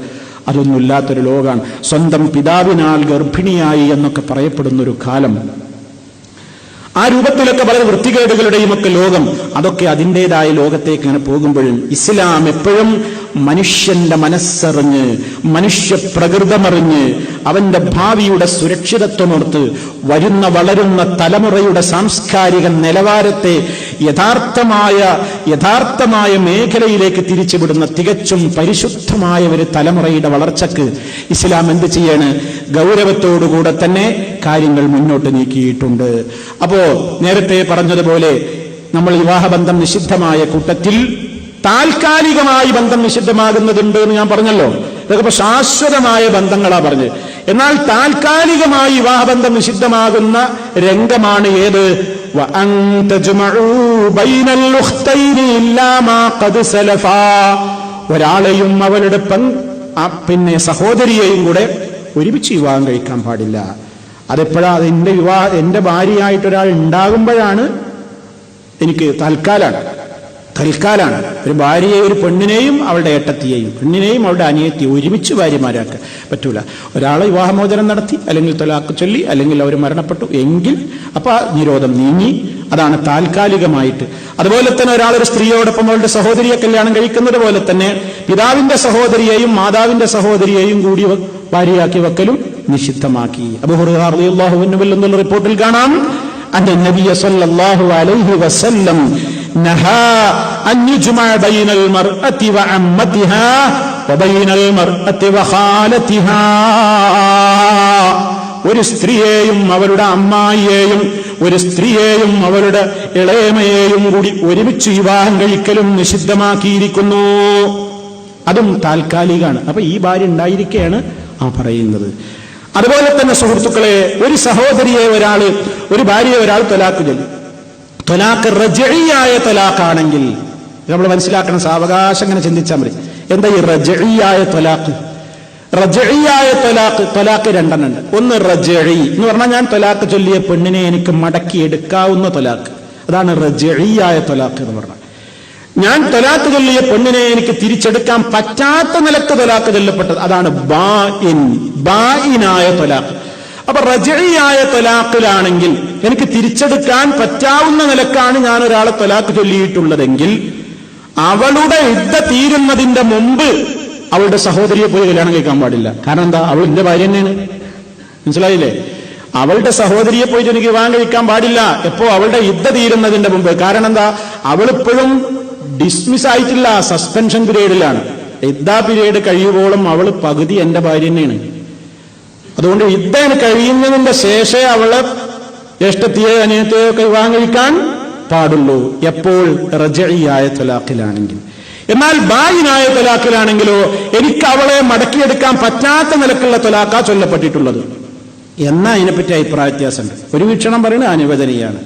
അതൊന്നും ഇല്ലാത്തൊരു ലോകമാണ്. സ്വന്തം പിതാവിനാൽ ഗർഭിണിയായി എന്നൊക്കെ പറയപ്പെടുന്നൊരു കാലം. ആ രൂപത്തിലൊക്കെ വളരെ വൃത്തികേടുകളുടെയും ഒക്കെ ലോകം, അതൊക്കെ അതിൻ്റെതായ ലോകത്തേക്ക് ഇങ്ങനെ പോകുമ്പോഴും ഇസ്ലാം എപ്പോഴും മനുഷ്യന്റെ മനസ്സറിഞ്ഞ്, മനുഷ്യ പ്രകൃതമറിഞ്ഞ്, അവന്റെ ഭാവിയുടെ സുരക്ഷിതത്വമോർത്ത് വളരുന്ന തലമുറയുടെ സാംസ്കാരിക നിലവാരത്തെ യഥാർത്ഥമായ മേഖലയിലേക്ക് തിരിച്ചുവിടുന്ന തികച്ചും പരിശുദ്ധമായ ഒരു തലമുറയുടെ വളർച്ചക്ക് ഇസ്ലാം എന്ത് ചെയ്യാണ്? ഗൗരവത്തോടുകൂടെ തന്നെ കാര്യങ്ങൾ മുന്നോട്ട് നീക്കിയിട്ടുണ്ട്. അപ്പോ നേരത്തെ പറഞ്ഞതുപോലെ നമ്മൾ വിവാഹബന്ധം നിഷിദ്ധമായ കൂട്ടത്തിൽ താൽക്കാലികമായി ബന്ധം നിഷിദ്ധമാകുന്നതുണ്ട് എന്ന് ഞാൻ പറഞ്ഞല്ലോ. ഇതൊക്കെ ശാശ്വതമായ ബന്ധങ്ങളാ പറഞ്ഞത്. എന്നാൽ താൽക്കാലികമായി വിവാഹബന്ധം നിഷിദ്ധമാകുന്ന രംഗമാണ് ഏത്? ഒരാളെയും അവളുടെ സഹോദരിയെയും കൂടെ ഒരുമിച്ച് വിവാഹം കഴിക്കാൻ പാടില്ല. അതെപ്പോഴാ? എന്റെ ഭാര്യയായിട്ടൊരാൾ ഉണ്ടാകുമ്പോഴാണ് എനിക്ക് തൽക്കാലാണ് ഒരു ഭാര്യയെ, ഒരു പെണ്ണിനെയും അവളുടെ ഏട്ടത്തിയെയും, പെണ്ണിനെയും അവളുടെ അനിയത്തിയും ഒരുമിച്ച് ഭാര്യമാരാക്കാൻ പറ്റൂല. ഒരാളെ വിവാഹമോചനം നടത്തി, അല്ലെങ്കിൽ തൊലാക്ക് ചൊല്ലി, അല്ലെങ്കിൽ അവർ മരണപ്പെട്ടു എങ്കിൽ അപ്പൊ ആ നിരോധം നീങ്ങി. അതാണ് താൽക്കാലികമായിട്ട്. അതുപോലെ തന്നെ ഒരാളൊരു സ്ത്രീയോടൊപ്പം അവളുടെ സഹോദരിയെ കല്യാണം കഴിക്കുന്നത് പോലെ തന്നെ പിതാവിന്റെ സഹോദരിയെയും മാതാവിന്റെ സഹോദരിയെയും കൂടി ഭാര്യയാക്കി വെക്കലും നിഷിദ്ധമാക്കി. അബൂ ഹുറൈറ റളിയല്ലാഹു അൻഹു എന്നുള്ള റിപ്പോർട്ടിൽ കാണാം, അന്ന നബിയ സല്ലല്ലാഹു അലൈഹി വസല്ലം നഹാ അൻ യുജ്മഅ ബൈനൽ മർഅതി വഅമ്മതിഹാ വബൈനൽ മർഅതി വഖാലതിഹാ. ഒരു സ്ത്രീയെയും അവരുടെ അമ്മായിയെയും ഒരു സ്ത്രീയെയും അവരുടെ ഇളയമയെയും കൂടി ഒരുമിച്ച് വിവാഹം കഴിക്കലും നിഷിദ്ധമാക്കിയിരിക്കുന്നു. അതും താൽക്കാലികമാണ്. അപ്പൊ ഈ ഭാര്യ ഉണ്ടായിരിക്കുകയാണ് പറയുന്നത്. അതുപോലെ തന്നെ സുഹൃത്തുക്കളെ, ഒരു സഹോദരിയെ ഒരു ഭാര്യയെ ഒരാൾ തൊലാക്ക് ചൊല്ലി. തൊലാക്ക് റജഈയായ തൊലാക്കാണെങ്കിൽ നമ്മൾ മനസ്സിലാക്കണം, സാവകാശം അങ്ങനെ ചിന്തിച്ചാൽ മതി. എന്താ ഈ റജഈയായ തൊലാക്ക്? റജഈയായ തൊലാക്ക് രണ്ടെണ്ണം ഉണ്ട്. ഒന്ന് റജഈ എന്ന് പറഞ്ഞാൽ ഞാൻ തൊലാക്ക് ചൊല്ലിയ പെണ്ണിനെ എനിക്ക് മടക്കി എടുക്കാവുന്ന തൊലാക്ക്, അതാണ് റജഈയായ തൊലാക്ക് എന്ന് പറഞ്ഞാൽ. ഞാൻ തൊലാക്ക് ചൊല്ലിയ പെണ്ണിനെ എനിക്ക് തിരിച്ചെടുക്കാൻ പറ്റാത്ത നിലക്ക് തൊലാക്ക് ചൊല്ലപ്പെട്ടത്, അതാണ് ബായിനായ തൊലാക്ക്. അപ്പൊ റജഈയായ തൊലാക്കിലാണെങ്കിൽ എനിക്ക് തിരിച്ചെടുക്കാൻ പറ്റാവുന്ന നിലക്കാണ് ഞാൻ ഒരാളെ തൊലാക്ക് ചൊല്ലിയിട്ടുള്ളതെങ്കിൽ അവളുടെ ഇദ്ദ തീരുന്നതിന്റെ മുമ്പ് അവളുടെ സഹോദരിയെ പോയി കല്യാണം കഴിക്കാൻ പാടില്ല. കാരണം എന്താ? അവൾ എന്റെ ഭാര്യ തന്നെയാണ്. മനസ്സിലായില്ലേ? അവളുടെ സഹോദരിയെ പോയിട്ട് എനിക്ക് വിവാഹം കഴിക്കാൻ പാടില്ല. എപ്പോ? അവളുടെ ഇദ്ദ തീരുന്നതിന്റെ മുമ്പ്. കാരണം എന്താ? അവളിപ്പോഴും ഡിസ്മിസ് ആയിട്ടില്ല, സസ്പെൻഷൻ പീരീഡിലാണ്. ഇദ്ദാ പീരീഡ് കഴിയുമ്പോഴും അവള് പകുതി എന്റെ ഭാര്യ തന്നെയാണ്. അതുകൊണ്ട് ഇദ്ദ കഴിയുന്നതിന്റെ ശേഷമേ അവളെ ജ്യേഷ്ഠത്തിയെ അനിയത്തിയെ ഒക്കെ വിവാഹം കഴിക്കാൻ പാടുള്ളൂ. എപ്പോൾ? റജഈയായ തൊലാഖിലാണെങ്കിൽ. എന്നാൽ ബായിനായ തൊലാഖിലാണെങ്കിലോ എനിക്ക് അവളെ മടക്കിയെടുക്കാൻ പറ്റാത്ത നിലക്കുള്ള തൊലാഖാ ചൊല്ലപ്പെട്ടിട്ടുള്ളത്. എന്നാ അതിനെപ്പറ്റി അഭിപ്രായ വ്യത്യാസമുണ്ട്. ഒരു വീക്ഷണം പറയുന്നത് അനുവദനീയാണ്.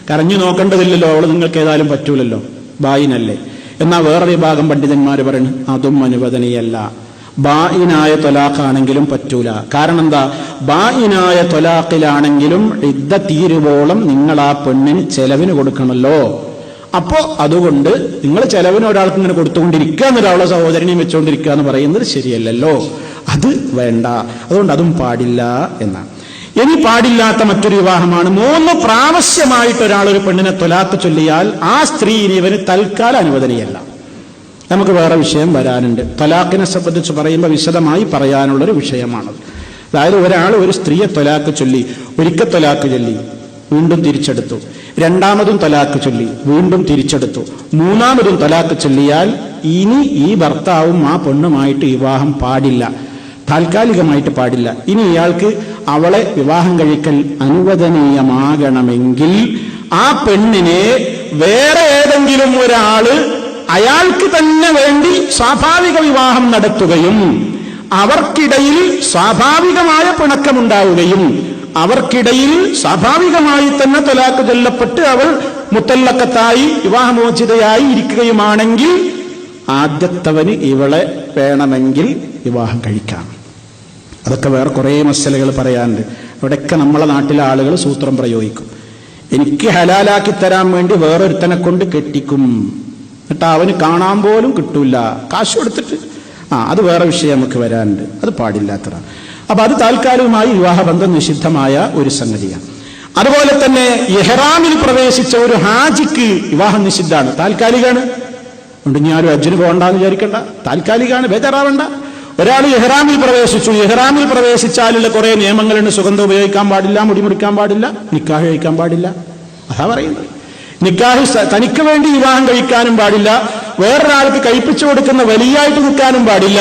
കരഞ്ഞു നോക്കേണ്ടതില്ലല്ലോ, അവള് നിങ്ങൾക്ക് ഏതായാലും പറ്റൂലല്ലോ, ബായിനല്ലേ. എന്നാൽ വേറെ വിഭാഗം പണ്ഡിതന്മാർ പറയുന്നു അതും അനുവദനീയല്ല. ബായിനായ തൊലാഖാണെങ്കിലും പറ്റൂല. കാരണം എന്താ? ബായിനായ തൊലാഖിലാണെങ്കിലും ഇദ്ദ തീരുവോളം നിങ്ങൾ ആ പെണ്ണിന് ചെലവിന് കൊടുക്കണമല്ലോ. അപ്പോ അതുകൊണ്ട് നിങ്ങൾ ചെലവിന് ഒരാൾക്ക് ഇങ്ങനെ കൊടുത്തുകൊണ്ടിരിക്കുക, എന്നൊരാളെ സഹോദരനെയും വെച്ചുകൊണ്ടിരിക്കുക എന്ന് പറയുന്നത് ശരിയല്ലല്ലോ. അത് വേണ്ട. അതുകൊണ്ട് അതും പാടില്ല എന്നാണ്. ഇനി പാടില്ലാത്ത മറ്റൊരു വിവാഹമാണ് 3 പ്രാവശ്യമായിട്ട് ഒരാളൊരു പെണ്ണിനെ തൊലാക്ക് ചൊല്ലിയാൽ ആ സ്ത്രീ ഇനി ഇവന് തൽക്കാലം അനുവദനീയല്ല. നമുക്ക് വേറെ വിഷയം വരാനുണ്ട്. തൊലാഖിനെ സംബന്ധിച്ച് പറയുമ്പോൾ വിശദമായി പറയാനുള്ളൊരു വിഷയമാണത്. അതായത് ഒരാൾ ഒരു സ്ത്രീയെ തൊലാക്ക് ചൊല്ലി, ഒരിക്കൽ തൊലാക്ക് ചൊല്ലി, വീണ്ടും തിരിച്ചെടുത്തു, രണ്ടാമതും തൊലാക്ക് ചൊല്ലി, വീണ്ടും തിരിച്ചെടുത്തു, മൂന്നാമതും തൊലാക്ക് ചൊല്ലിയാൽ ഇനി ഈ ഭർത്താവും ആ പെണ്ണുമായിട്ട് വിവാഹം പാടില്ല, താൽക്കാലികമായിട്ട് പാടില്ല. ഇനി ഇയാൾക്ക് അവളെ വിവാഹം കഴിക്കൽ അനുവദനീയമാകണമെങ്കിൽ ആ പെണ്ണിനെ വേറെ ഏതെങ്കിലും ഒരാള് അയാൾക്ക് തന്നെ വേണ്ടി സ്വാഭാവിക വിവാഹം നടത്തുകയും അവർക്കിടയിൽ സ്വാഭാവികമായ പിണക്കമുണ്ടാവുകയും അവർക്കിടയിൽ സ്വാഭാവികമായി തന്നെ തൊലാക്ക് ചൊല്ലപ്പെട്ട് അവൾ മുത്തല്ലക്കത്തായി വിവാഹമോചിതയായി ഇരിക്കുകയുമാണെങ്കിൽ ആദ്യത്തവന് ഇവളെ വേണമെങ്കിൽ വിവാഹം കഴിക്കാം. അതൊക്കെ വേറെ കുറേ മസലകൾ പറയാനുണ്ട്. അവിടെയൊക്കെ നമ്മളെ നാട്ടിലെ ആളുകൾ സൂത്രം പ്രയോഗിക്കും. എനിക്ക് ഹലാലാക്കി തരാൻ വേണ്ടി വേറൊരുത്തനെ കൊണ്ട് കെട്ടിക്കും, എന്നിട്ട് അവന് കാണാൻ പോലും കിട്ടൂല, കാശ് കൊടുത്തിട്ട്. അത് വേറെ വിഷയം നമുക്ക് വരാനുണ്ട്. അത് പാടില്ലാത്തതാണ്. അപ്പൊ അത് താൽക്കാലികമായി വിവാഹബന്ധം നിഷിദ്ധമായ ഒരു സംഗതിയാണ്. അതുപോലെ തന്നെ ഇഹ്റാമിൽ പ്രവേശിച്ച ഒരു ഹാജിക്ക് വിവാഹം നിഷിദ്ധാണ്, താൽക്കാലികമാണ്. അതുകൊണ്ട് ഇനി ആരും ഹജ്ജിന് പോകണ്ടെന്ന് വിചാരിക്കണ്ട, താൽക്കാലികമാണ്, ബേജാറാവണ്ട. ഒരാൾ ഇഹ്റാമിൽ പ്രവേശിച്ചു, ഇഹ്റാമിൽ പ്രവേശിച്ചാലുള്ള കുറെ നിയമങ്ങളുണ്ട്. സുഗന്ധം ഉപയോഗിക്കാൻ പാടില്ല, മുടി മുറിക്കാൻ പാടില്ല, നിക്കാഹ് കഴിക്കാൻ പാടില്ല. അതാ പറയുന്നത്. നിക്കാഹ് തനിക്ക് വേണ്ടി വിവാഹം കഴിക്കാനും പാടില്ല, വേറൊരാൾക്ക് കഴിപ്പിച്ചു കൊടുക്കുന്ന വലിയായിട്ട് നിൽക്കാനും പാടില്ല,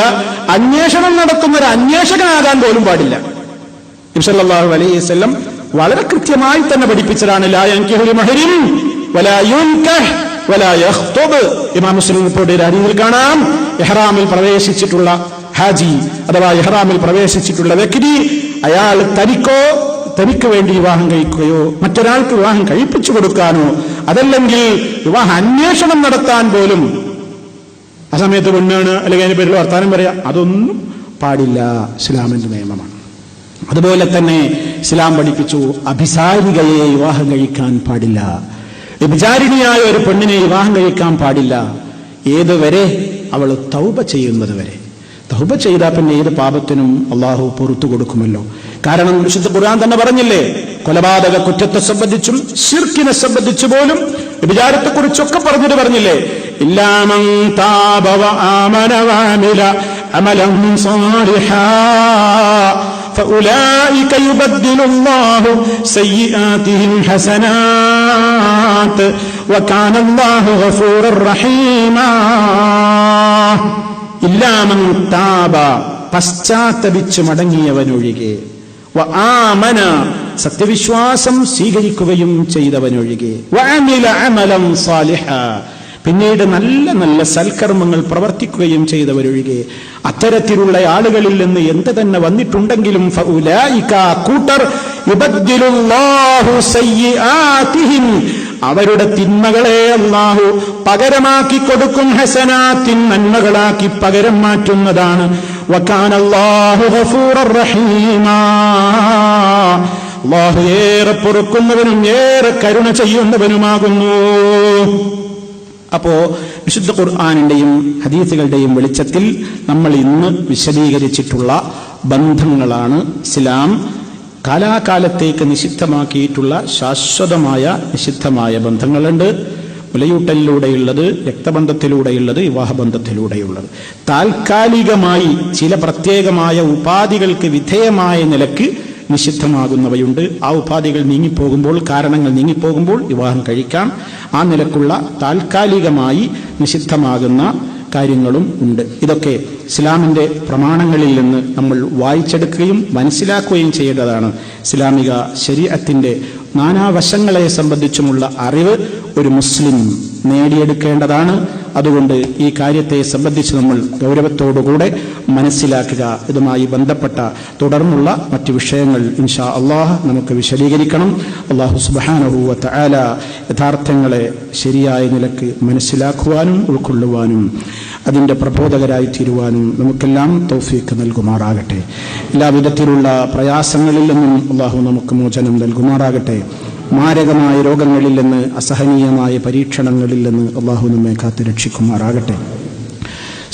അന്വേഷണം നടത്തുന്ന ഒരു അന്വേഷകനാകാൻ പോലും പാടില്ല. നബി സല്ലല്ലാഹു അലൈഹി വസല്ലം വളരെ കൃത്യമായി തന്നെ പഠിപ്പിച്ചതാണ് ലാ യൻകിഹുൽ മഹ്രിം വലാ യുൻകഹ് വലാ യഖ്തുബ്. ഇമാം മുസ്ലിം റിപ്പോർട്ട് ചെയ്ത ഹദീസിൽ കാണാം, ഇഹ്റാമിൽ പ്രവേശിച്ചിട്ടുള്ള ഹാജി അഥവാ ഇഹ്റാമിൽ പ്രവേശിച്ചിട്ടുള്ള വ്യക്തി അയാൾ തനിക്ക് വേണ്ടി വിവാഹം കഴിക്കുകയോ മറ്റൊരാൾക്ക് വിവാഹം കഴിപ്പിച്ചു കൊടുക്കാനോ അതല്ലെങ്കിൽ വിവാഹ അന്വേഷണം നടത്താൻ പോലും ആ സമയത്ത് പെണ്ണാണ് അല്ലെങ്കിൽ അതിന്റെ പേരിൽ വർത്താനം പറയാം, അതൊന്നും പാടില്ല. ഇസ്ലാമിന്റെ നിയമമാണ്. അതുപോലെ തന്നെ ഇസ്ലാം പഠിപ്പിച്ചു അഭിസാരികയെ വിവാഹം കഴിക്കാൻ പാടില്ല. വ്യഭിചാരിണിയായ ഒരു പെണ്ണിനെ വിവാഹം കഴിക്കാൻ പാടില്ല. ഏതുവരെ? അവൾ തൗബ ചെയ്യുന്നത് വരെ. തൗബ ചെയ്താൽ പിന്നെ ഏത് പാപത്തിനും അള്ളാഹു പുറത്തു കൊടുക്കുമല്ലോ. കാരണം വിശുദ്ധ ഖുർആൻ തന്നെ പറഞ്ഞില്ലേ, കൊലപാതക കുറ്റത്തെ സംബന്ധിച്ചും ശിർക്കിനെ സംബന്ധിച്ചു പോലും വ്യഭിചാരത്തെക്കുറിച്ചൊക്കെ പറഞ്ഞില്ലേ, ഇല്ലാ മൻ താബ വആമന വഅമില അമലൻ സാലിഹാ ഫഉലൈക യുബദ്ദിലുല്ലാഹു സയ്യിആതിഹിം ഹസനാത് വകാന അല്ലാഹു ഗഫൂറർ റഹീമാ. ഇല്ലാ മൻ താബ, പശ്ചാത്തപിച്ച് മടങ്ങിയവനൊഴികെ, വആമന, സത്യവിശ്വാസം സ്വീകരിക്കുകയും ചെയ്തവനൊഴികെ, വഅമില അമലൻ സാലിഹാ, പിന്നീട് നല്ല നല്ല സൽക്കർമ്മങ്ങൾ പ്രവർത്തിക്കുകയും ചെയ്തവരൊഴികെ. അത്തരത്തിലുള്ള ആളുകളിൽ നിന്ന് എന്ത് തന്നെ വന്നിട്ടുണ്ടെങ്കിലും ഫഉലൈക, കൂട്ടർ, യുബദ്ദിലുല്ലാഹു സയ്യിആതിഹിം, അവരുടെ തിന്മകളെ അല്ലാഹു പകരമാക്കി കൊടുക്കും, ഹസനാത്തിൻ, നന്മകളാക്കി പകരം മാറ്റുന്നതാണ്. വകാന അല്ലാഹു ഗഫൂറർ റഹീമാ, അല്ലാഹു ഏറെ പൊറുക്കുന്നവനും ഏറെ കരുണ ചെയ്യുന്നവനുമാകുന്നു. അപ്പോ വിശുദ്ധ ഖുർആനിന്റെയും ഹദീസുകളുടെയും വെളിച്ചത്തിൽ നമ്മൾ ഇന്ന് വിശദീകരിച്ചിട്ടുള്ള ബന്ധങ്ങളാണ് ഇസ്ലാം കാലാകാലത്തേക്ക് നിഷിദ്ധമാക്കിയിട്ടുള്ള ശാശ്വതമായ നിഷിദ്ധമായ ബന്ധങ്ങളുണ്ട്. മുലയൂട്ടലിലൂടെയുള്ളത്, രക്തബന്ധത്തിലൂടെയുള്ളത്, വിവാഹബന്ധത്തിലൂടെയുള്ളത്. താൽക്കാലികമായി ചില പ്രത്യേകമായ ഉപാധികൾക്ക് വിധേയമായ നിലക്ക് നിഷിദ്ധമാകുന്നവയുണ്ട്. ആ ഉപാധികൾ നീങ്ങിപ്പോകുമ്പോൾ, കാരണങ്ങൾ നീങ്ങിപ്പോകുമ്പോൾ വിവാഹം കഴിക്കാം. ആ നിലക്കുള്ള താൽക്കാലികമായി നിഷിദ്ധമാകുന്ന കാര്യങ്ങളും ഉണ്ട്. ഇതൊക്കെ ഇസ്ലാമിന്റെ പ്രമാണങ്ങളിൽ നിന്ന് നമ്മൾ വായിച്ചെടുക്കുകയും മനസ്സിലാക്കുകയും ചെയ്യേണ്ടതാണ്. ഇസ്ലാമിക ശരീഅത്തിന്റെ നാനാവശങ്ങളെ സംബന്ധിച്ചുമുള്ള അറിവ് ഒരു മുസ്ലിം നേടിയെടുക്കേണ്ടതാണ്. അതുകൊണ്ട് ഈ കാര്യത്തെ സംബന്ധിച്ച് നമ്മൾ ഗൗരവത്തോടുകൂടെ മനസ്സിലാക്കുക. ഇതുമായി ബന്ധപ്പെട്ട തുടർന്നുള്ള മറ്റ് വിഷയങ്ങൾ ഇൻഷാ അല്ലാഹ് നമുക്ക് വിശദീകരിക്കണം. അല്ലാഹു സുബ്ഹാനഹു വ തആല യഥാർത്ഥങ്ങളെ ശരിയായ നിലക്ക് മനസ്സിലാക്കുവാനും ഉൾക്കൊള്ളുവാനും അതിന്റെ പ്രബോധകരായി തീരുവാനും നമുക്കെല്ലാം തൗഫീഖ് നൽകുമാറാകട്ടെ. എല്ലാവിധത്തിലുള്ള പ്രയാസങ്ങളിൽ നിന്നും അല്ലാഹു നമുക്ക് മോചനം നൽകുമാറാകട്ടെ. മാരകമായ രോഗങ്ങളിൽ നിന്ന്, അസഹനീയമായ പരീക്ഷണങ്ങളിൽ നിന്ന് അല്ലാഹു നമ്മെ കാത്തു രക്ഷിക്കുമാറാകട്ടെ.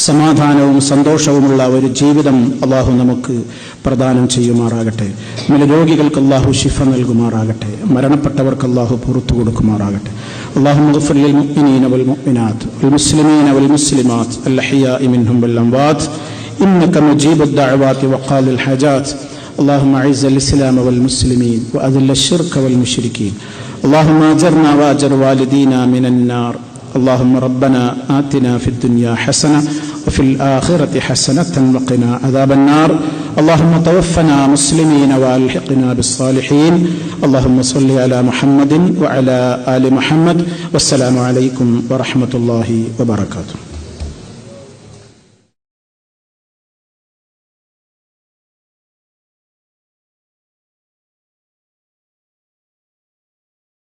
സമാധാനവും സന്തോഷവുമുള്ള ഒരു ജീവിതം അല്ലാഹു നമുക്ക് പ്രദാനം ചെയ്യുമാറാകട്ടെ. നമ്മുടെ രോഗികൾക്ക് അല്ലാഹു ശിഫ നൽകുമാറാകട്ടെ. മരണപ്പെട്ടവർക്ക് അല്ലാഹു പുറത്തു കൊടുക്കുമാറാകട്ടെ. اللهم اغفر للمؤمنين والمؤمنات والمسلمين والمسلمات الأحياء منهم والأموات إنك مجيب الدعوات وقاضي الحاجات. اللهم أعز الإسلام والمسلمين وأذل الشرك والمشركين. اللهم أجرنا وأجر والدينا من النار. اللهم ربنا آتنا في الدنيا حسنة وفي الآخرة حسنة وقنا عذاب النار. اللهم توفنا مسلمين وألحقنا بالصالحين. اللهم صل على محمد وعلى آل محمد. والسلام عليكم ورحمة الله وبركاته.